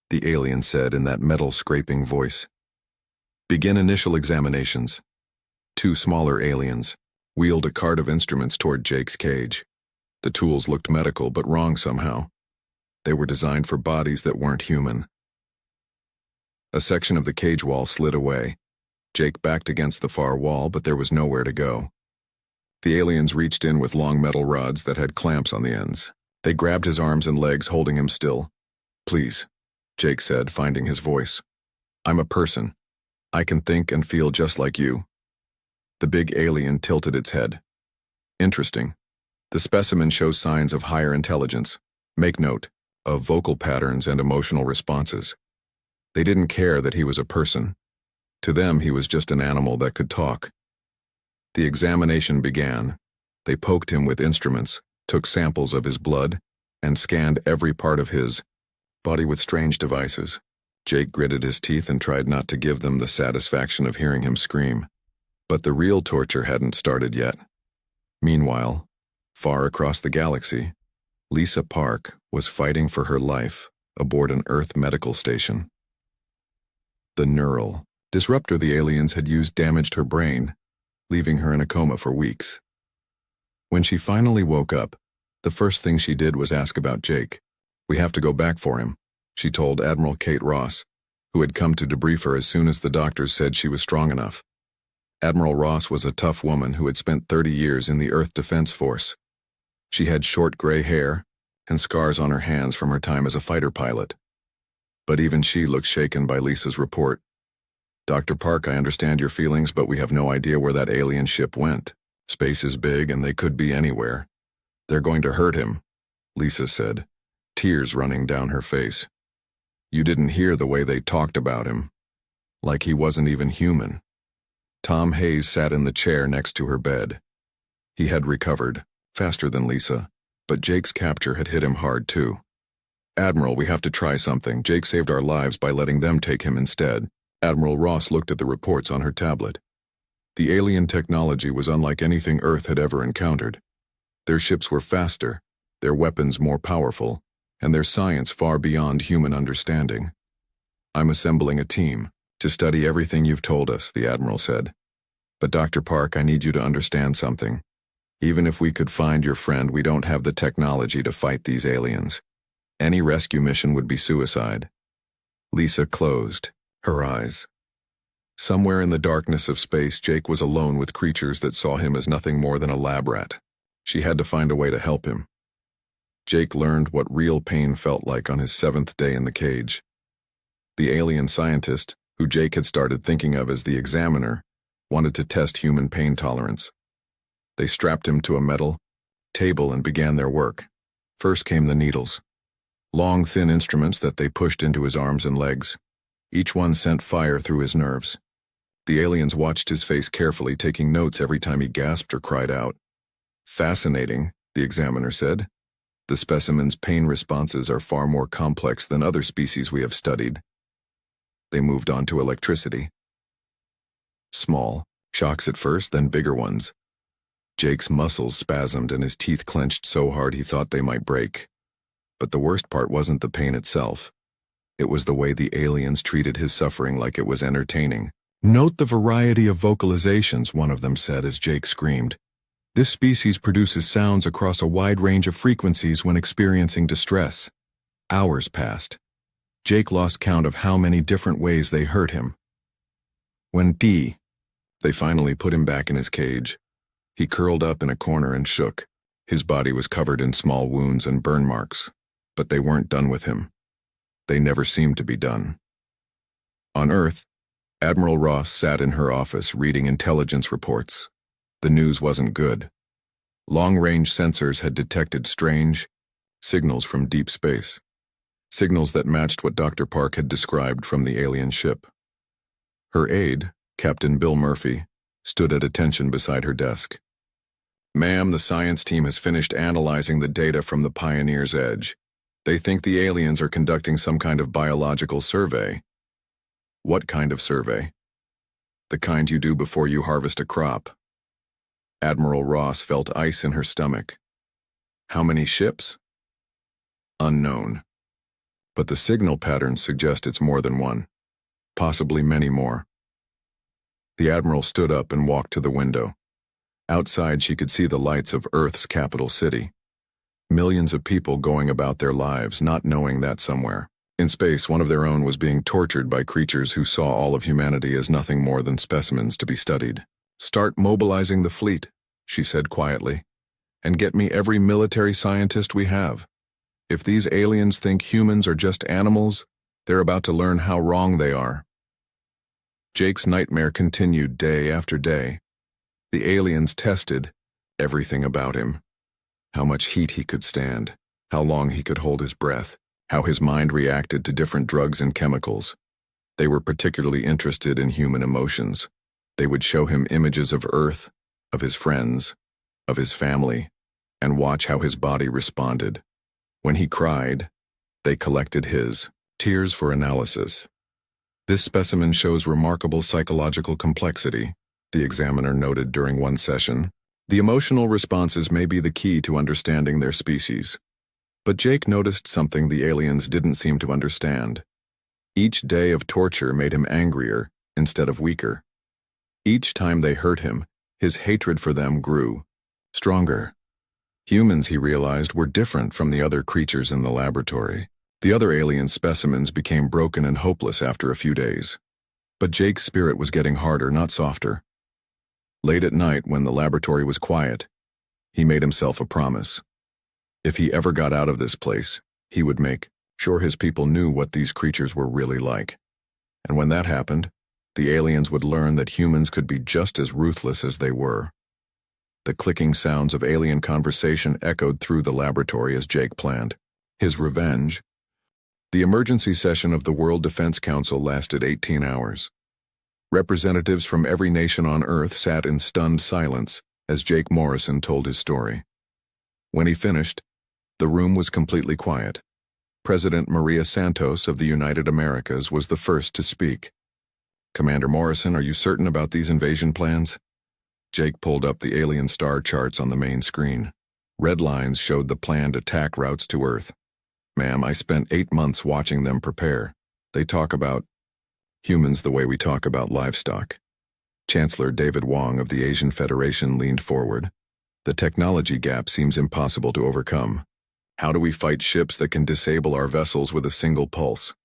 [SPEAKER 1] the alien said in that metal-scraping voice. "Begin initial examinations." Two smaller aliens wheeled a cart of instruments toward Jake's cage. The tools looked medical, but wrong somehow. They were designed for bodies that weren't human. A section of the cage wall slid away. Jake backed against the far wall, but there was nowhere to go. The aliens reached in with long metal rods that had clamps on the ends. They grabbed his arms and legs, holding him still. "Please," Jake said, finding his voice. "I'm a person. I can think and feel just like you." The big alien tilted its head. "Interesting. The specimen shows signs of higher intelligence. Make note of vocal patterns and emotional responses." They didn't care that he was a person. To them, he was just an animal that could talk. The examination began. They poked him with instruments, took samples of his blood, and scanned every part of his body with strange devices. Jake gritted his teeth and tried not to give them the satisfaction of hearing him scream. But the real torture hadn't started yet. Meanwhile, far across the galaxy, Lisa Park was fighting for her life aboard an Earth medical station. The neural disruptor the aliens had used damaged her brain, leaving her in a coma for weeks. When she finally woke up, the first thing she did was ask about Jake. "We have to go back for him," she told Admiral Kate Ross, who had come to debrief her as soon as the doctors said she was strong enough. Admiral Ross was a tough woman who had spent 30 years in the Earth Defense Force. She had short gray hair and scars on her hands from her time as a fighter pilot. But even she looked shaken by Lisa's report. "Dr. Park, I understand your feelings, but we have no idea where that alien ship went. Space is big and they could be anywhere. They're going to hurt him," Lisa said, tears running down her face. "You didn't hear the way they talked about him. Like he wasn't even human." Tom Hayes sat in the chair next to her bed. He had recovered, faster than Lisa, but Jake's capture had hit him hard too. "Admiral, we have to try something. Jake saved our lives by letting them take him instead." Admiral Ross looked at the reports on her tablet. The alien technology was unlike anything Earth had ever encountered. Their ships were faster, their weapons more powerful, and their science far beyond human understanding. "I'm assembling a team to study everything you've told us," the Admiral said. "But Dr. Park, I need you to understand something. Even if we could find your friend, we don't have the technology to fight these aliens. Any rescue mission would be suicide." Lisa closed her eyes. Somewhere in the darkness of space, Jake was alone with creatures that saw him as nothing more than a lab rat. She had to find a way to help him. Jake learned what real pain felt like on his 7th day in the cage. The alien scientist, who Jake had started thinking of as the examiner, wanted to test human pain tolerance. They strapped him to a metal table and began their work. First came the needles. Long, thin instruments that they pushed into his arms and legs. Each one sent fire through his nerves. The aliens watched his face carefully, taking notes every time he gasped or cried out. "Fascinating," the examiner said. "The specimen's pain responses are far more complex than other species we have studied." They moved on to electricity. Small shocks at first, then bigger ones. Jake's muscles spasmed and his teeth clenched so hard he thought they might break. But the worst part wasn't the pain itself. It was the way the aliens treated his suffering like it was entertaining. "Note the variety of vocalizations," one of them said as Jake screamed. "This species produces sounds across a wide range of frequencies when experiencing distress." Hours passed. Jake lost count of how many different ways they hurt him. When they finally put him back in his cage. He curled up in a corner and shook. His body was covered in small wounds and burn marks. But they weren't done with him. They never seemed to be done. On Earth, Admiral Ross sat in her office reading intelligence reports. The news wasn't good. Long-range sensors had detected strange signals from deep space, signals that matched what Dr. Park had described from the alien ship. Her aide, Captain Bill Murphy, stood at attention beside her desk. "Ma'am, the science team has finished analyzing the data from the Pioneer's Edge. They think the aliens are conducting some kind of biological survey." "What kind of survey?" "The kind you do before you harvest a crop." Admiral Ross felt ice in her stomach. "How many ships?" "Unknown. But the signal patterns suggest it's more than one. Possibly many more." The Admiral stood up and walked to the window. Outside, she could see the lights of Earth's capital city. Millions of people going about their lives, not knowing that somewhere in space, one of their own was being tortured by creatures who saw all of humanity as nothing more than specimens to be studied. "Start mobilizing the fleet," she said quietly, "and get me every military scientist we have. If these aliens think humans are just animals, they're about to learn how wrong they are." Jake's nightmare continued day after day. The aliens tested everything about him. How much heat he could stand, how long he could hold his breath, how his mind reacted to different drugs and chemicals. They were particularly interested in human emotions. They would show him images of Earth, of his friends, of his family, and watch how his body responded. When he cried, they collected his tears for analysis. "This specimen shows remarkable psychological complexity," the examiner noted during one session. "The emotional responses may be the key to understanding their species." But Jake noticed something the aliens didn't seem to understand. Each day of torture made him angrier instead of weaker. Each time they hurt him, his hatred for them grew stronger. Humans, he realized, were different from the other creatures in the laboratory. The other alien specimens became broken and hopeless after a few days. But Jake's spirit was getting harder, not softer. Late at night, when the laboratory was quiet, he made himself a promise. If he ever got out of this place, he would make sure his people knew what these creatures were really like. And when that happened, the aliens would learn that humans could be just as ruthless as they were. The clicking sounds of alien conversation echoed through the laboratory as Jake planned his revenge. The emergency session of the World Defense Council lasted 18 hours. Representatives from every nation on Earth sat in stunned silence as Jake Morrison told his story. When he finished, the room was completely quiet. President Maria Santos of the United Americas was the first to speak. "Commander Morrison, are you certain about these invasion plans?" Jake pulled up the alien star charts on the main screen. Red lines showed the planned attack routes to Earth. "Ma'am, I spent 8 months watching them prepare. They talk about humans the way we talk about livestock." Chancellor David Wong of the Asian Federation leaned forward. "The technology gap seems impossible to overcome. How do we fight ships that can disable our vessels with a single pulse?"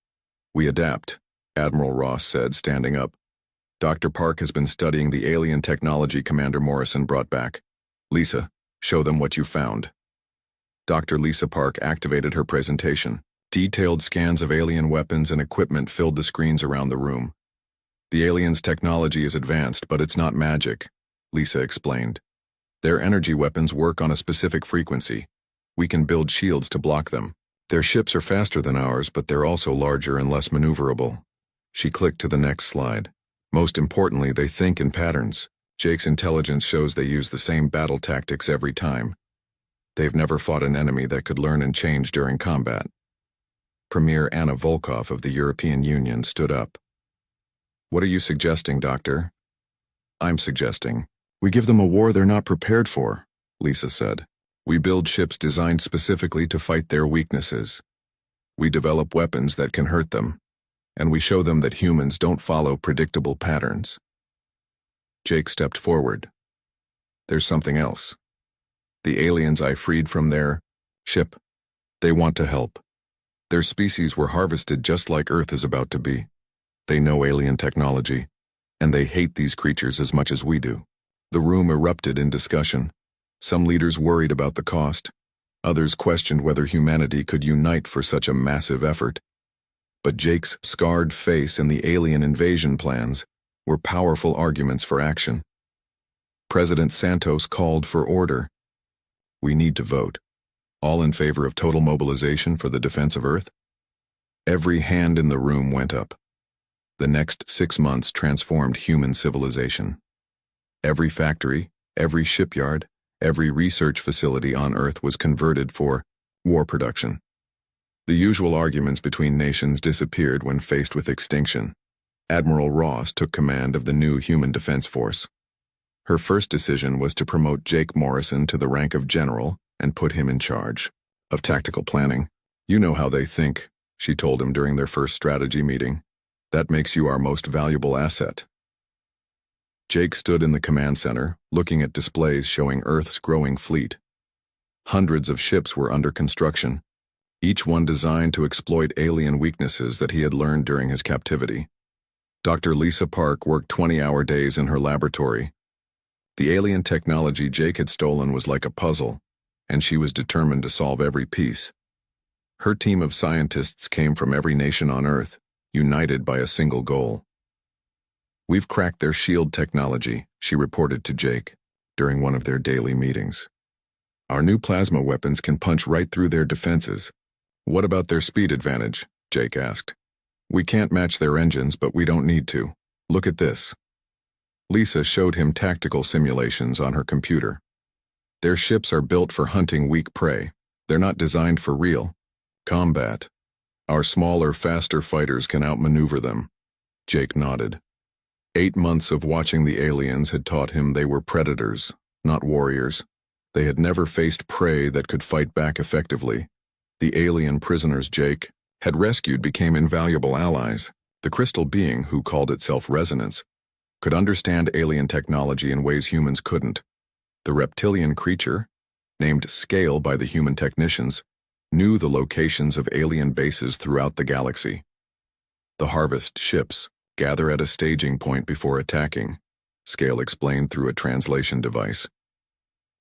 [SPEAKER 1] "We adapt," Admiral Ross said, standing up. "Dr. Park has been studying the alien technology Commander Morrison brought back. Lisa, show them what you found." Dr. Lisa Park activated her presentation. Detailed scans of alien weapons and equipment filled the screens around the room. "The aliens' technology is advanced, but it's not magic," Lisa explained. "Their energy weapons work on a specific frequency. We can build shields to block them. Their ships are faster than ours, but they're also larger and less maneuverable." She clicked to the next slide. "Most importantly, they think in patterns. Jake's intelligence shows they use the same battle tactics every time. They've never fought an enemy that could learn and change during combat." Premier Anna Volkov of the European Union stood up. "What are you suggesting, Doctor?" "I'm suggesting we give them a war they're not prepared for," Lisa said. "We build ships designed specifically to fight their weaknesses. We develop weapons that can hurt them, and we show them that humans don't follow predictable patterns." Jake stepped forward. "There's something else. The aliens I freed from their ship, they want to help. Their species were harvested just like Earth is about to be. They know alien technology, and they hate these creatures as much as we do." The room erupted in discussion. Some leaders worried about the cost. Others questioned whether humanity could unite for such a massive effort. But Jake's scarred face and the alien invasion plans were powerful arguments for action. President Santos called for order. We need to vote. All in favor of total mobilization for the defense of Earth? Every hand in the room went up. The next 6 months transformed human civilization. Every factory, every shipyard, every research facility on Earth was converted for war production. The usual arguments between nations disappeared when faced with extinction. Admiral Ross took command of the new Human Defense Force. Her first decision was to promote Jake Morrison to the rank of general and put him in charge of tactical planning. You know how they think, she told him during their first strategy meeting. That makes you our most valuable asset. Jake stood in the command center, looking at displays showing Earth's growing fleet. Hundreds of ships were under construction, each one designed to exploit alien weaknesses that he had learned during his captivity. Dr. Lisa Park worked 20-hour days in her laboratory. The alien technology Jake had stolen was like a puzzle, and she was determined to solve every piece. Her team of scientists came from every nation on Earth, united by a single goal. We've cracked their shield technology, she reported to Jake during one of their daily meetings. Our new plasma weapons can punch right through their defenses. What about their speed advantage? Jake asked. We can't match their engines, but we don't need to. Look at this. Lisa showed him tactical simulations on her computer. Their ships are built for hunting weak prey. They're not designed for real combat. Our smaller, faster fighters can outmaneuver them. Jake nodded. 8 months of watching the aliens had taught him they were predators, not warriors. They had never faced prey that could fight back effectively. The alien prisoners Jake had rescued became invaluable allies. The crystal being, who called itself Resonance, could understand alien technology in ways humans couldn't. The reptilian creature, named Scale by the human technicians, knew the locations of alien bases throughout the galaxy. The Harvest ships gather at a staging point before attacking, Scale explained through a translation device.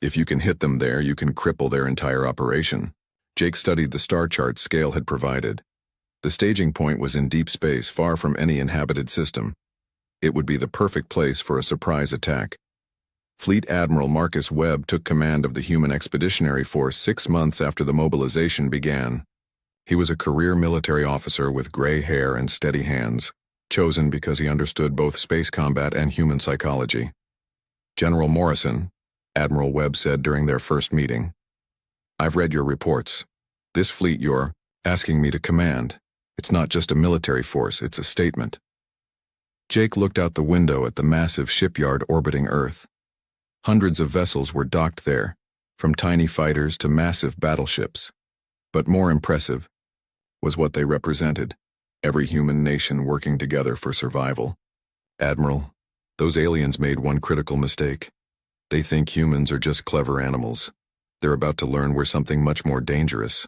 [SPEAKER 1] If you can hit them there, you can cripple their entire operation. Jake studied the star chart Scale had provided. The staging point was in deep space, far from any inhabited system. It would be the perfect place for a surprise attack. Fleet Admiral Marcus Webb took command of the Human Expeditionary Force 6 months after the mobilization began. He was a career military officer with gray hair and steady hands, chosen because he understood both space combat and human psychology. General Morrison, Admiral Webb said during their first meeting, I've read your reports. This fleet you're asking me to command, it's not just a military force, it's a statement. Jake looked out the window at the massive shipyard orbiting Earth. Hundreds of vessels were docked there, from tiny fighters to massive battleships. But more impressive was what they represented, every human nation working together for survival. Admiral, those aliens made one critical mistake. They think humans are just clever animals. They're about to learn we're something much more dangerous.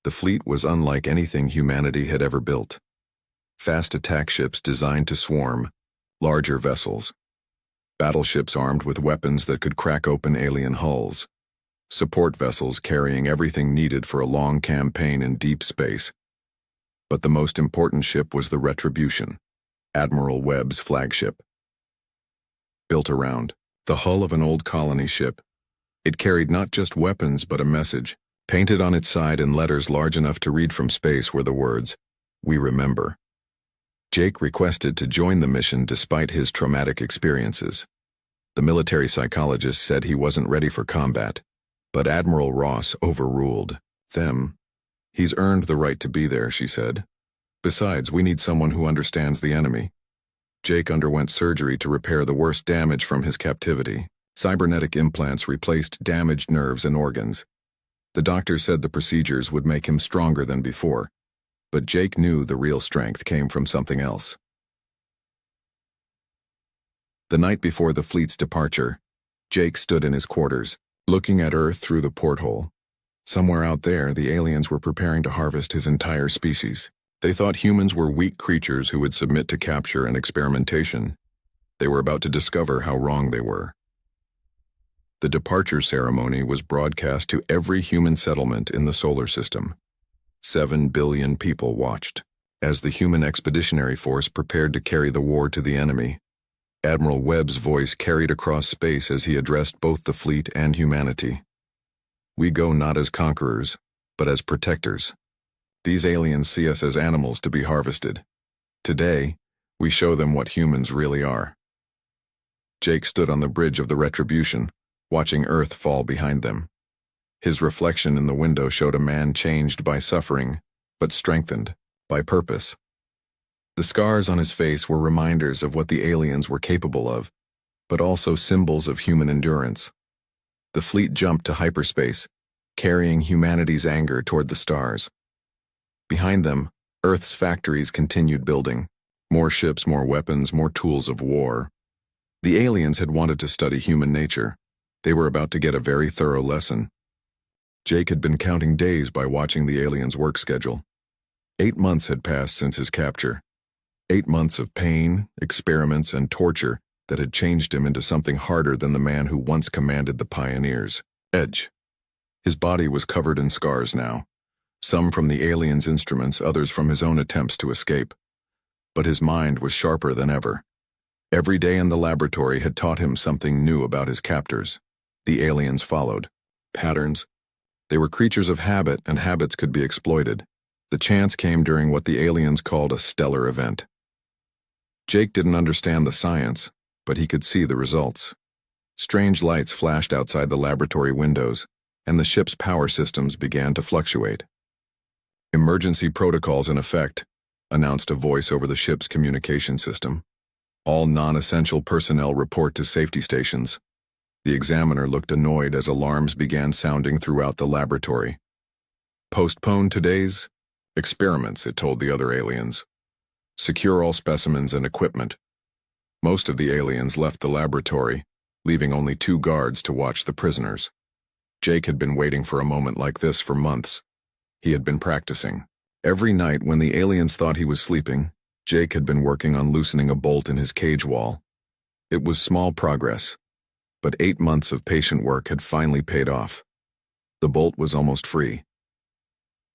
[SPEAKER 1] The fleet was unlike anything humanity had ever built. Fast attack ships designed to swarm, larger vessels, battleships armed with weapons that could crack open alien hulls, support vessels carrying everything needed for a long campaign in deep space. But the most important ship was the Retribution, Admiral Webb's flagship. Built around the hull of an old colony ship, it carried not just weapons but a message. Painted on its side in letters large enough to read from space were the words, "We remember." Jake requested to join the mission despite his traumatic experiences. The military psychologist said he wasn't ready for combat, but Admiral Ross overruled them. He's earned the right to be there, she said. Besides, we need someone who understands the enemy. Jake underwent surgery to repair the worst damage from his captivity. Cybernetic implants replaced damaged nerves and organs. The doctor said the procedures would make him stronger than before, but Jake knew the real strength came from something else. The night before the fleet's departure, Jake stood in his quarters, looking at Earth through the porthole. Somewhere out there, the aliens were preparing to harvest his entire species. They thought humans were weak creatures who would submit to capture and experimentation. They were about to discover how wrong they were. The departure ceremony was broadcast to every human settlement in the solar system. 7 billion people watched. as the human expeditionary force prepared to carry the war to the enemy. Admiral Webb's voice carried across space as he addressed both the fleet and humanity. "We go not as conquerors, but as protectors. These aliens see us as animals to be harvested. Today, we show them what humans really are." Jake stood on the bridge of the Retribution, watching Earth fall behind them. His reflection in the window showed a man changed by suffering, but strengthened by purpose. The scars on his face were reminders of what the aliens were capable of, but also symbols of human endurance. The fleet jumped to hyperspace, carrying humanity's anger toward the stars. Behind them, Earth's factories continued building. More ships, more weapons, more tools of war. The aliens had wanted to study human nature. They were about to get a very thorough lesson. Jake had been counting days by watching the aliens' work schedule. 8 months had passed since his capture. 8 months of pain, experiments, and torture that had changed him into something harder than the man who once commanded the pioneers. Edge. His body was covered in scars now, some from the aliens' instruments, others from his own attempts to escape. But his mind was sharper than ever. Every day in the laboratory had taught him something new about his captors. The aliens followed. Patterns. They were creatures of habit, and habits could be exploited. The chance came during what the aliens called a stellar event. Jake didn't understand the science, but he could see the results. Strange lights flashed outside the laboratory windows, and the ship's power systems began to fluctuate. "Emergency protocols in effect," announced a voice over the ship's communication system. "All non-essential personnel report to safety stations." The examiner looked annoyed as alarms began sounding throughout the laboratory. "Postpone today's experiments," it told the other aliens. "Secure all specimens and equipment." Most of the aliens left the laboratory, leaving only 2 guards to watch the prisoners. Jake had been waiting for a moment like this for months. He had been practicing. Every night when the aliens thought he was sleeping, Jake had been working on loosening a bolt in his cage wall. It was small progress, but 8 months of patient work had finally paid off. The bolt was almost free.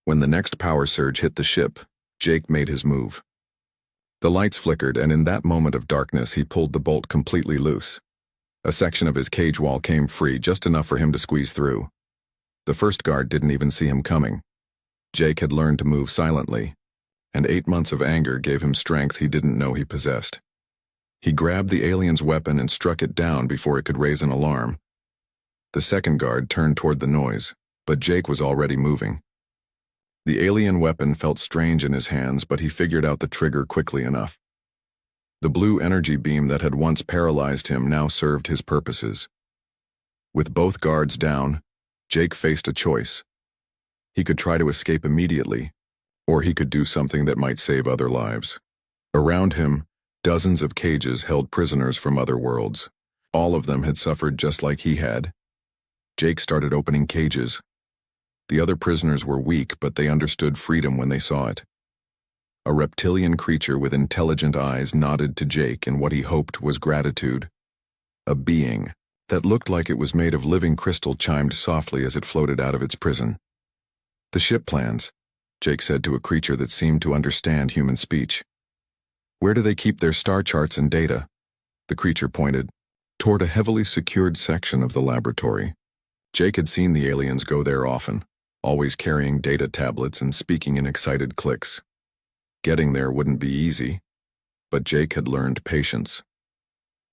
[SPEAKER 1] When the next power surge hit the ship, Jake made his move. The lights flickered, and in that moment of darkness he pulled the bolt completely loose. A section of his cage wall came free, just enough for him to squeeze through. The first guard didn't even see him coming. Jake had learned to move silently, and 8 months of anger gave him strength he didn't know he possessed. He grabbed the alien's weapon and struck it down before it could raise an alarm. The second guard turned toward the noise, but Jake was already moving. The alien weapon felt strange in his hands, but he figured out the trigger quickly enough. The blue energy beam that had once paralyzed him now served his purposes. With both guards down, Jake faced a choice. He could try to escape immediately, or he could do something that might save other lives. Around him, dozens of cages held prisoners from other worlds. All of them had suffered just like he had. Jake started opening cages. The other prisoners were weak, but they understood freedom when they saw it. A reptilian creature with intelligent eyes nodded to Jake in what he hoped was gratitude. A being that looked like it was made of living crystal chimed softly as it floated out of its prison. "The ship plans," Jake said to a creature that seemed to understand human speech. "Where do they keep their star charts and data?" The creature pointed toward a heavily secured section of the laboratory. Jake had seen the aliens go there often, always carrying data tablets and speaking in excited clicks. Getting there wouldn't be easy, but Jake had learned patience.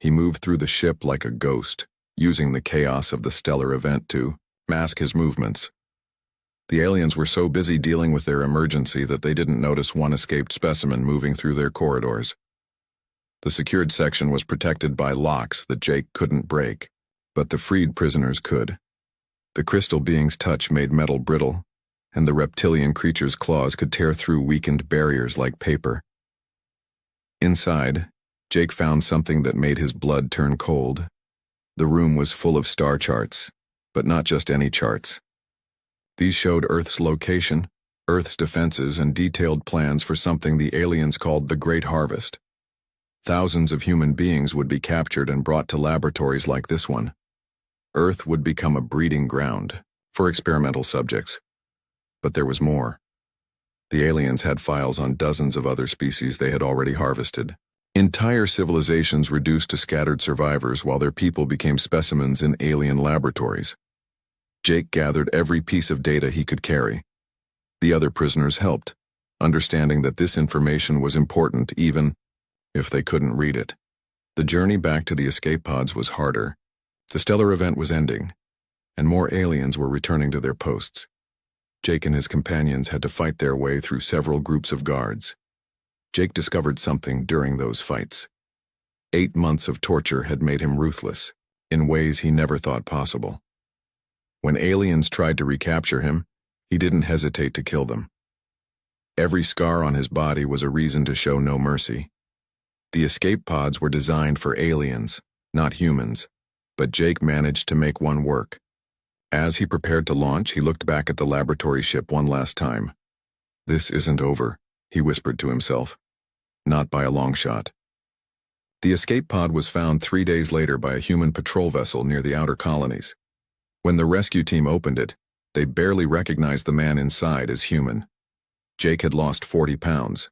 [SPEAKER 1] He moved through the ship like a ghost, using the chaos of the stellar event to mask his movements. The aliens were so busy dealing with their emergency that they didn't notice one escaped specimen moving through their corridors. The secured section was protected by locks that Jake couldn't break, but the freed prisoners could. The crystal being's touch made metal brittle, and the reptilian creature's claws could tear through weakened barriers like paper. Inside, Jake found something that made his blood turn cold. The room was full of star charts, but not just any charts. These showed Earth's location, Earth's defenses, and detailed plans for something the aliens called the Great Harvest. Thousands of human beings would be captured and brought to laboratories like this one. Earth would become a breeding ground for experimental subjects. But there was more. The aliens had files on dozens of other species they had already harvested. Entire civilizations reduced to scattered survivors while their people became specimens in alien laboratories. Jake gathered every piece of data he could carry. The other prisoners helped, understanding that this information was important even if they couldn't read it. The journey back to the escape pods was harder. The stellar event was ending, and more aliens were returning to their posts. Jake and his companions had to fight their way through several groups of guards. Jake discovered something during those fights. 8 months of torture had made him ruthless, in ways he never thought possible. When aliens tried to recapture him, he didn't hesitate to kill them. Every scar on his body was a reason to show no mercy. The escape pods were designed for aliens, not humans, but Jake managed to make one work. As he prepared to launch, he looked back at the laboratory ship one last time. "This isn't over," he whispered to himself. Not by a long shot. The escape pod was found 3 days later by a human patrol vessel near the outer colonies. When the rescue team opened it, they barely recognized the man inside as human. Jake had lost 40 pounds.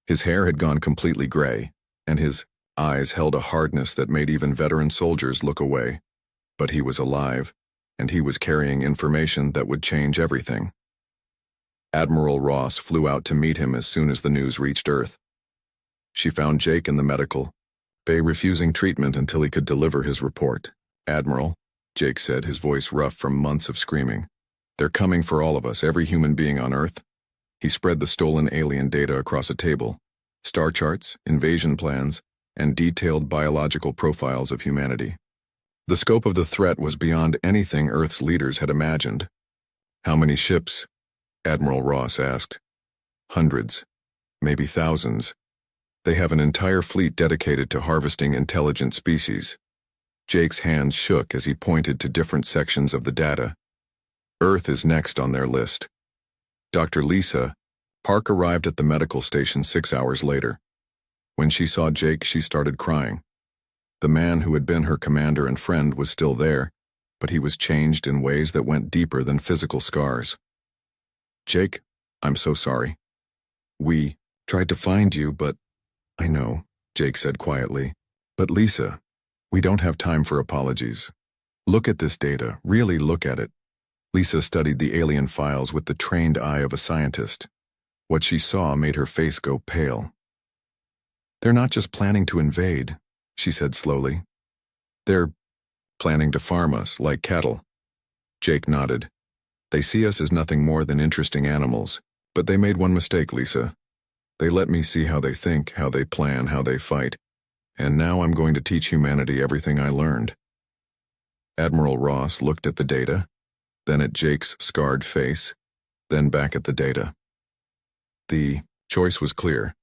[SPEAKER 1] His hair had gone completely gray, and his eyes held a hardness that made even veteran soldiers look away. But he was alive, and he was carrying information that would change everything. Admiral Ross flew out to meet him as soon as the news reached Earth. She found Jake in the medical bay refusing treatment until he could deliver his report. "Admiral," Jake said, his voice rough from months of screaming. "They're coming for all of us, every human being on Earth." He spread the stolen alien data across a table. Star charts, invasion plans, and detailed biological profiles of humanity. The scope of the threat was beyond anything Earth's leaders had imagined. "How many ships?" Admiral Ross asked. "Hundreds, maybe thousands. They have an entire fleet dedicated to harvesting intelligent species." Jake's hands shook as he pointed to different sections of the data. "Earth is next on their list." Dr. Lisa Park arrived at the medical station 6 hours later. When she saw Jake, she started crying. The man who had been her commander and friend was still there, but he was changed in ways that went deeper than physical scars. "Jake, I'm so sorry. We tried to find you, but—" "I know," Jake said quietly. "But Lisa, we don't have time for apologies. Look at this data, really look at it." Lisa studied the alien files with the trained eye of a scientist. What she saw made her face go pale. "They're not just planning to invade," she said slowly. "They're planning to farm us like cattle." Jake nodded. "They see us as nothing more than interesting animals, but they made one mistake, Lisa. They let me see how they think, how they plan, how they fight, and now I'm going to teach humanity everything I learned." Admiral Ross looked at the data, then at Jake's scarred face, then back at the data. The choice was clear.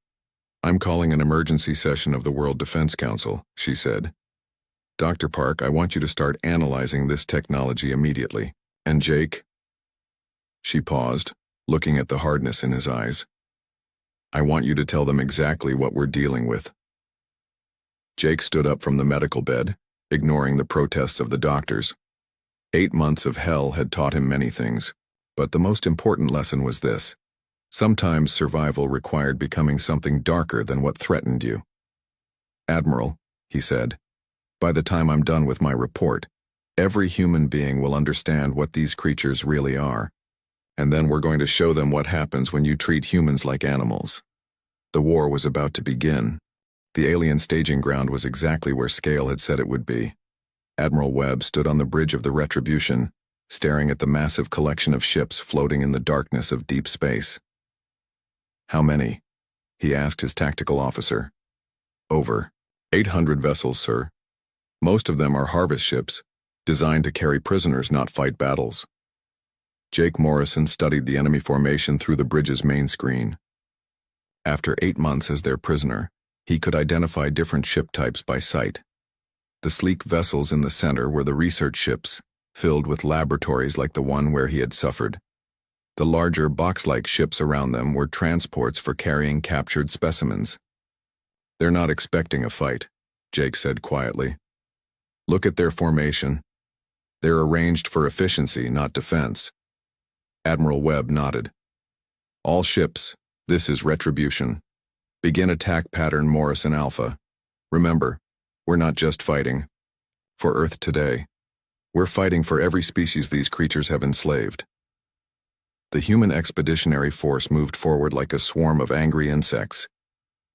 [SPEAKER 1] "I'm calling an emergency session of the World Defense Council," she said. "Dr. Park, I want you to start analyzing this technology immediately. And Jake—" She paused, looking at the hardness in his eyes. "I want you to tell them exactly what we're dealing with." Jake stood up from the medical bed, ignoring the protests of the doctors. 8 months of hell had taught him many things, but the most important lesson was this. Sometimes survival required becoming something darker than what threatened you. "Admiral," he said, "by the time I'm done with my report, every human being will understand what these creatures really are. And then we're going to show them what happens when you treat humans like animals." The war was about to begin. The alien staging ground was exactly where Scale had said it would be. Admiral Webb stood on the bridge of the Retribution, staring at the massive collection of ships floating in the darkness of deep space. "How many?" he asked his tactical officer. "Over 800 vessels, sir. Most of them are harvest ships, designed to carry prisoners, not fight battles." Jake Morrison studied the enemy formation through the bridge's main screen. After 8 months as their prisoner, he could identify different ship types by sight. The sleek vessels in the center were the research ships, filled with laboratories like the one where he had suffered. The larger box-like ships around them were transports for carrying captured specimens. "They're not expecting a fight," Jake said quietly. "Look at their formation. They're arranged for efficiency, not defense." Admiral Webb nodded. All ships, this is retribution. Begin attack pattern Morrison Alpha. Remember, we're not just fighting for Earth today. We're fighting for every species these creatures have enslaved. The human expeditionary force moved forward like a swarm of angry insects.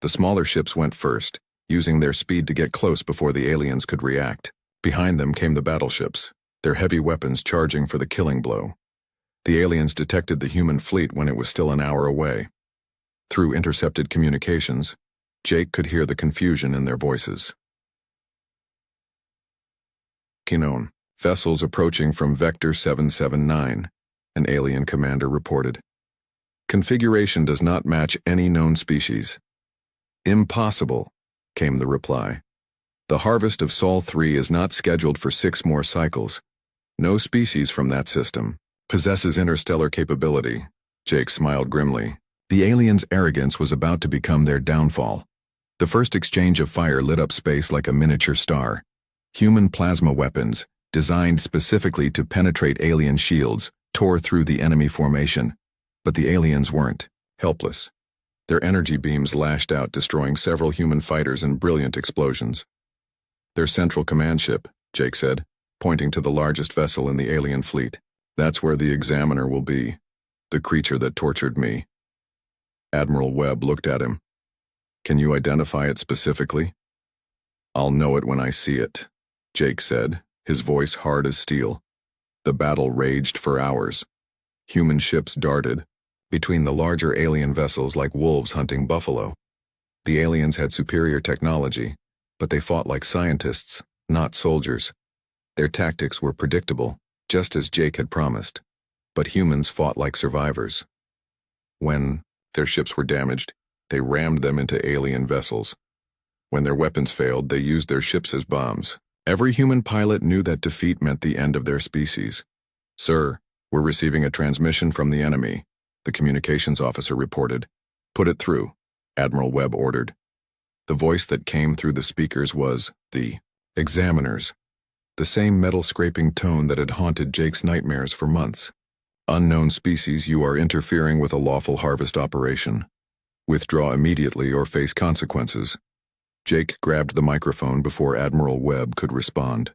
[SPEAKER 1] The smaller ships went first, using their speed to get close before the aliens could react. Behind them came the battleships, their heavy weapons charging for the killing blow. The aliens detected the human fleet when it was still an hour away. Through intercepted communications, Jake could hear the confusion in their voices. Kinon, vessels approaching from Vector 779, an alien commander reported. Configuration does not match any known species. Impossible, came the reply. The harvest of Sol 3 is not scheduled for 6 more cycles. No species from that system possesses interstellar capability. Jake smiled grimly. The aliens' arrogance was about to become their downfall. The first exchange of fire lit up space like a miniature star. Human plasma weapons, designed specifically to penetrate alien shields, tore through the enemy formation. But the aliens weren't helpless. Their energy beams lashed out, destroying several human fighters in brilliant explosions. Their central command ship, Jake said, pointing to the largest vessel in the alien fleet. That's where the Examiner will be, the creature that tortured me. Admiral Webb looked at him. Can you identify it specifically? I'll know it when I see it, Jake said, his voice hard as steel. The battle raged for hours. Human ships darted between the larger alien vessels like wolves hunting buffalo. The aliens had superior technology, but they fought like scientists, not soldiers. Their tactics were predictable, just as Jake had promised, but humans fought like survivors. When their ships were damaged, they rammed them into alien vessels. When their weapons failed, they used their ships as bombs. Every human pilot knew that defeat meant the end of their species. Sir, we're receiving a transmission from the enemy, the communications officer reported. Put it through, Admiral Webb ordered. The voice that came through the speakers was the Examiner's, the same metal-scraping tone that had haunted Jake's nightmares for months. Unknown species, you are interfering with a lawful harvest operation. Withdraw immediately or face consequences. Jake grabbed the microphone before Admiral Webb could respond.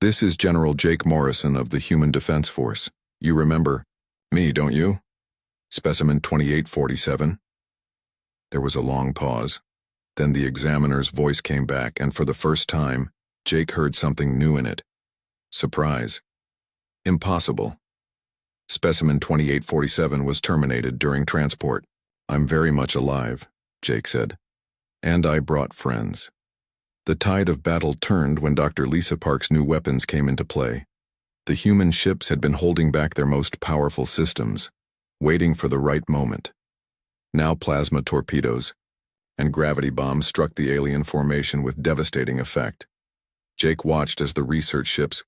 [SPEAKER 1] This is General Jake Morrison of the Human Defense Force. You remember me, don't you? Specimen 2847. There was a long pause. Then the Examiner's voice came back, and for the first time, Jake heard something new in it. Surprise. Impossible. Specimen 2847 was terminated during transport. I'm very much alive, Jake said. And I brought friends. The tide of battle turned when Dr. Lisa Park's new weapons came into play. The human ships had been holding back their most powerful systems, waiting for the right moment. Now plasma torpedoes and gravity bombs struck the alien formation with devastating effect. Jake watched as the research ships,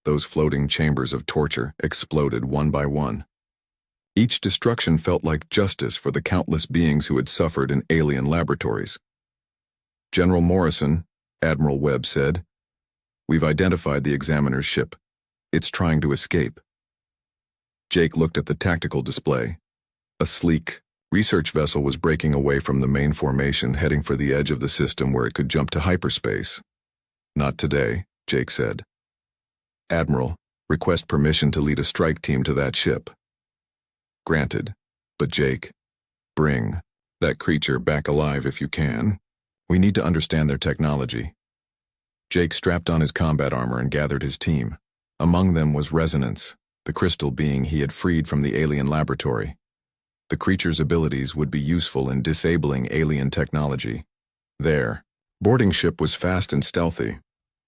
[SPEAKER 1] those floating chambers of torture, exploded one by one. Each destruction felt like justice for the countless beings who had suffered in alien laboratories. General Morrison, Admiral Webb said, we've identified the Examiner's ship. It's trying to escape. Jake looked at the tactical display. A sleek research vessel was breaking away from the main formation, heading for the edge of the system where it could jump to hyperspace. Not today, Jake said. Admiral, request permission to lead a strike team to that ship. Granted. But Jake, bring that creature back alive if you can. We need to understand their technology. Jake strapped on his combat armor and gathered his team. Among them was Resonance, the crystal being he had freed from the alien laboratory. The creature's abilities would be useful in disabling alien technology. Their boarding ship was fast and stealthy.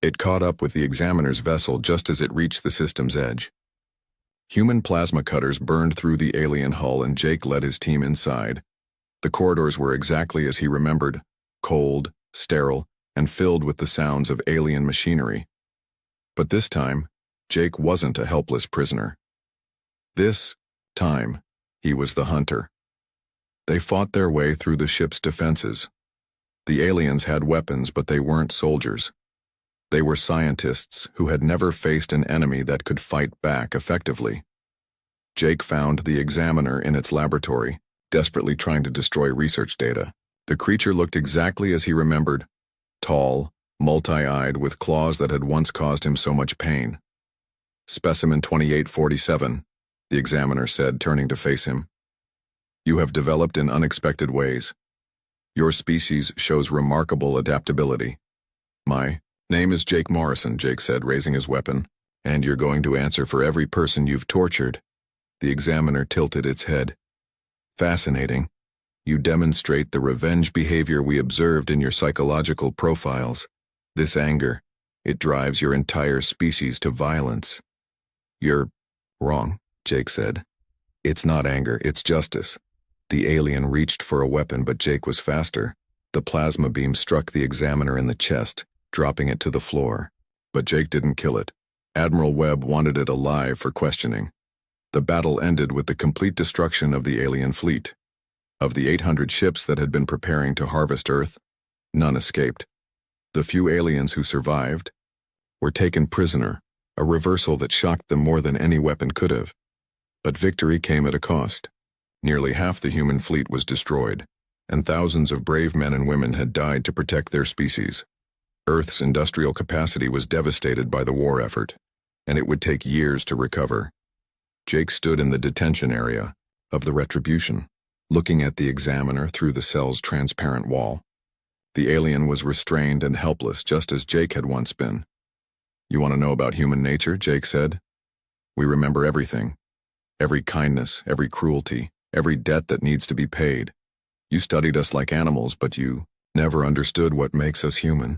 [SPEAKER 1] It caught up with the Examiner's vessel just as it reached the system's edge. Human plasma cutters burned through the alien hull, and Jake led his team inside. The corridors were exactly as he remembered, cold, sterile, and filled with the sounds of alien machinery. But this time, Jake wasn't a helpless prisoner. This time, he was the hunter. They fought their way through the ship's defenses. The aliens had weapons, but they weren't soldiers. They were scientists who had never faced an enemy that could fight back effectively. Jake found the examiner in its laboratory, desperately trying to destroy research data. The creature looked exactly as he remembered, tall, multi-eyed, with claws that had once caused him so much pain. Specimen 2847, the examiner said, turning to face him. You have developed in unexpected ways. Your species shows remarkable adaptability. My name is Jake Morrison, Jake said, raising his weapon, and you're going to answer for every person you've tortured. The examiner tilted its head. Fascinating. You demonstrate the revenge behavior we observed in your psychological profiles. This anger, it drives your entire species to violence. You're wrong, Jake said. It's not anger, it's justice. The alien reached for a weapon, but Jake was faster. The plasma beam struck the examiner in the chest, dropping it to the floor. But Jake didn't kill it. Admiral Webb wanted it alive for questioning. The battle ended with the complete destruction of the alien fleet. Of the 800 ships that had been preparing to harvest Earth, none escaped. The few aliens who survived were taken prisoner, a reversal that shocked them more than any weapon could have. But victory came at a cost. Nearly half the human fleet was destroyed, and thousands of brave men and women had died to protect their species. Earth's industrial capacity was devastated by the war effort, and it would take years to recover. Jake stood in the detention area of the Retribution, looking at the examiner through the cell's transparent wall. The alien was restrained and helpless, just as Jake had once been. You want to know about human nature, Jake said. We remember everything. Every kindness, every cruelty, every debt that needs to be paid. You studied us like animals, but you never understood what makes us human.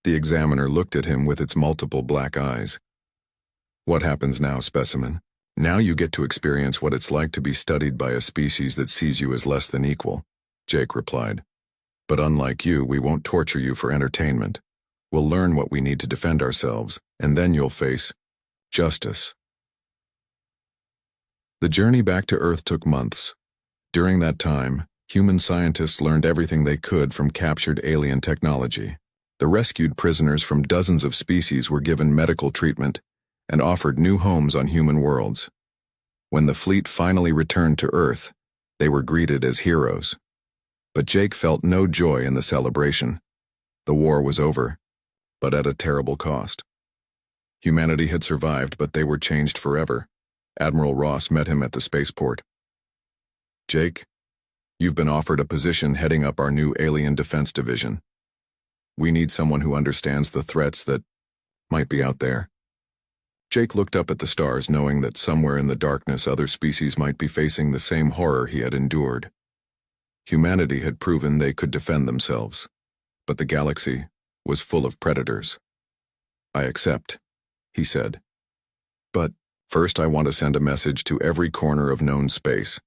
[SPEAKER 1] The examiner looked at him with its multiple black eyes. What happens now, specimen? Now you get to experience what it's like to be studied by a species that sees you as less than equal, Jake replied. But unlike you, we won't torture you for entertainment. We'll learn what we need to defend ourselves, and then you'll face justice. The journey back to Earth took months. During that time, human scientists learned everything they could from captured alien technology. The rescued prisoners from dozens of species were given medical treatment and offered new homes on human worlds. When the fleet finally returned to Earth, they were greeted as heroes. But Jake felt no joy in the celebration. The war was over, but at a terrible cost. Humanity had survived, but they were changed forever. Admiral Ross met him at the spaceport. Jake, you've been offered a position heading up our new Alien Defense Division. We need someone who understands the threats that might be out there. Jake looked up at the stars, knowing that somewhere in the darkness other species might be facing the same horror he had endured. Humanity had proven they could defend themselves, but the galaxy was full of predators. I accept, he said. But first I want to send a message to every corner of known space.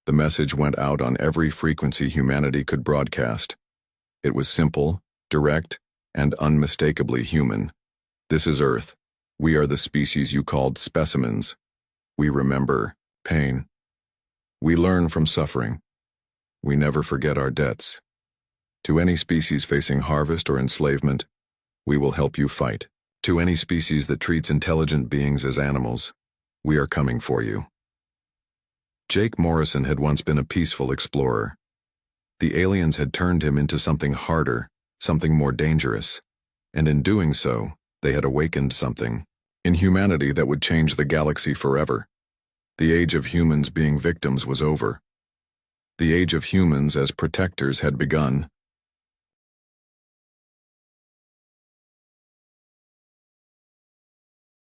[SPEAKER 1] The message went out on every frequency humanity could broadcast. It was simple, direct, and unmistakably human. This is Earth. We are the species you called specimens. We remember pain. We learn from suffering. We never forget our debts. To any species facing harvest or enslavement, we will help you fight. To any species that treats intelligent beings as animals, we are coming for you. Jake Morrison had once been a peaceful explorer. The aliens had turned him into something harder, something more dangerous, and in doing so, they had awakened something in humanity that would change the galaxy forever. The age of humans being victims was over. The age of humans as protectors had begun.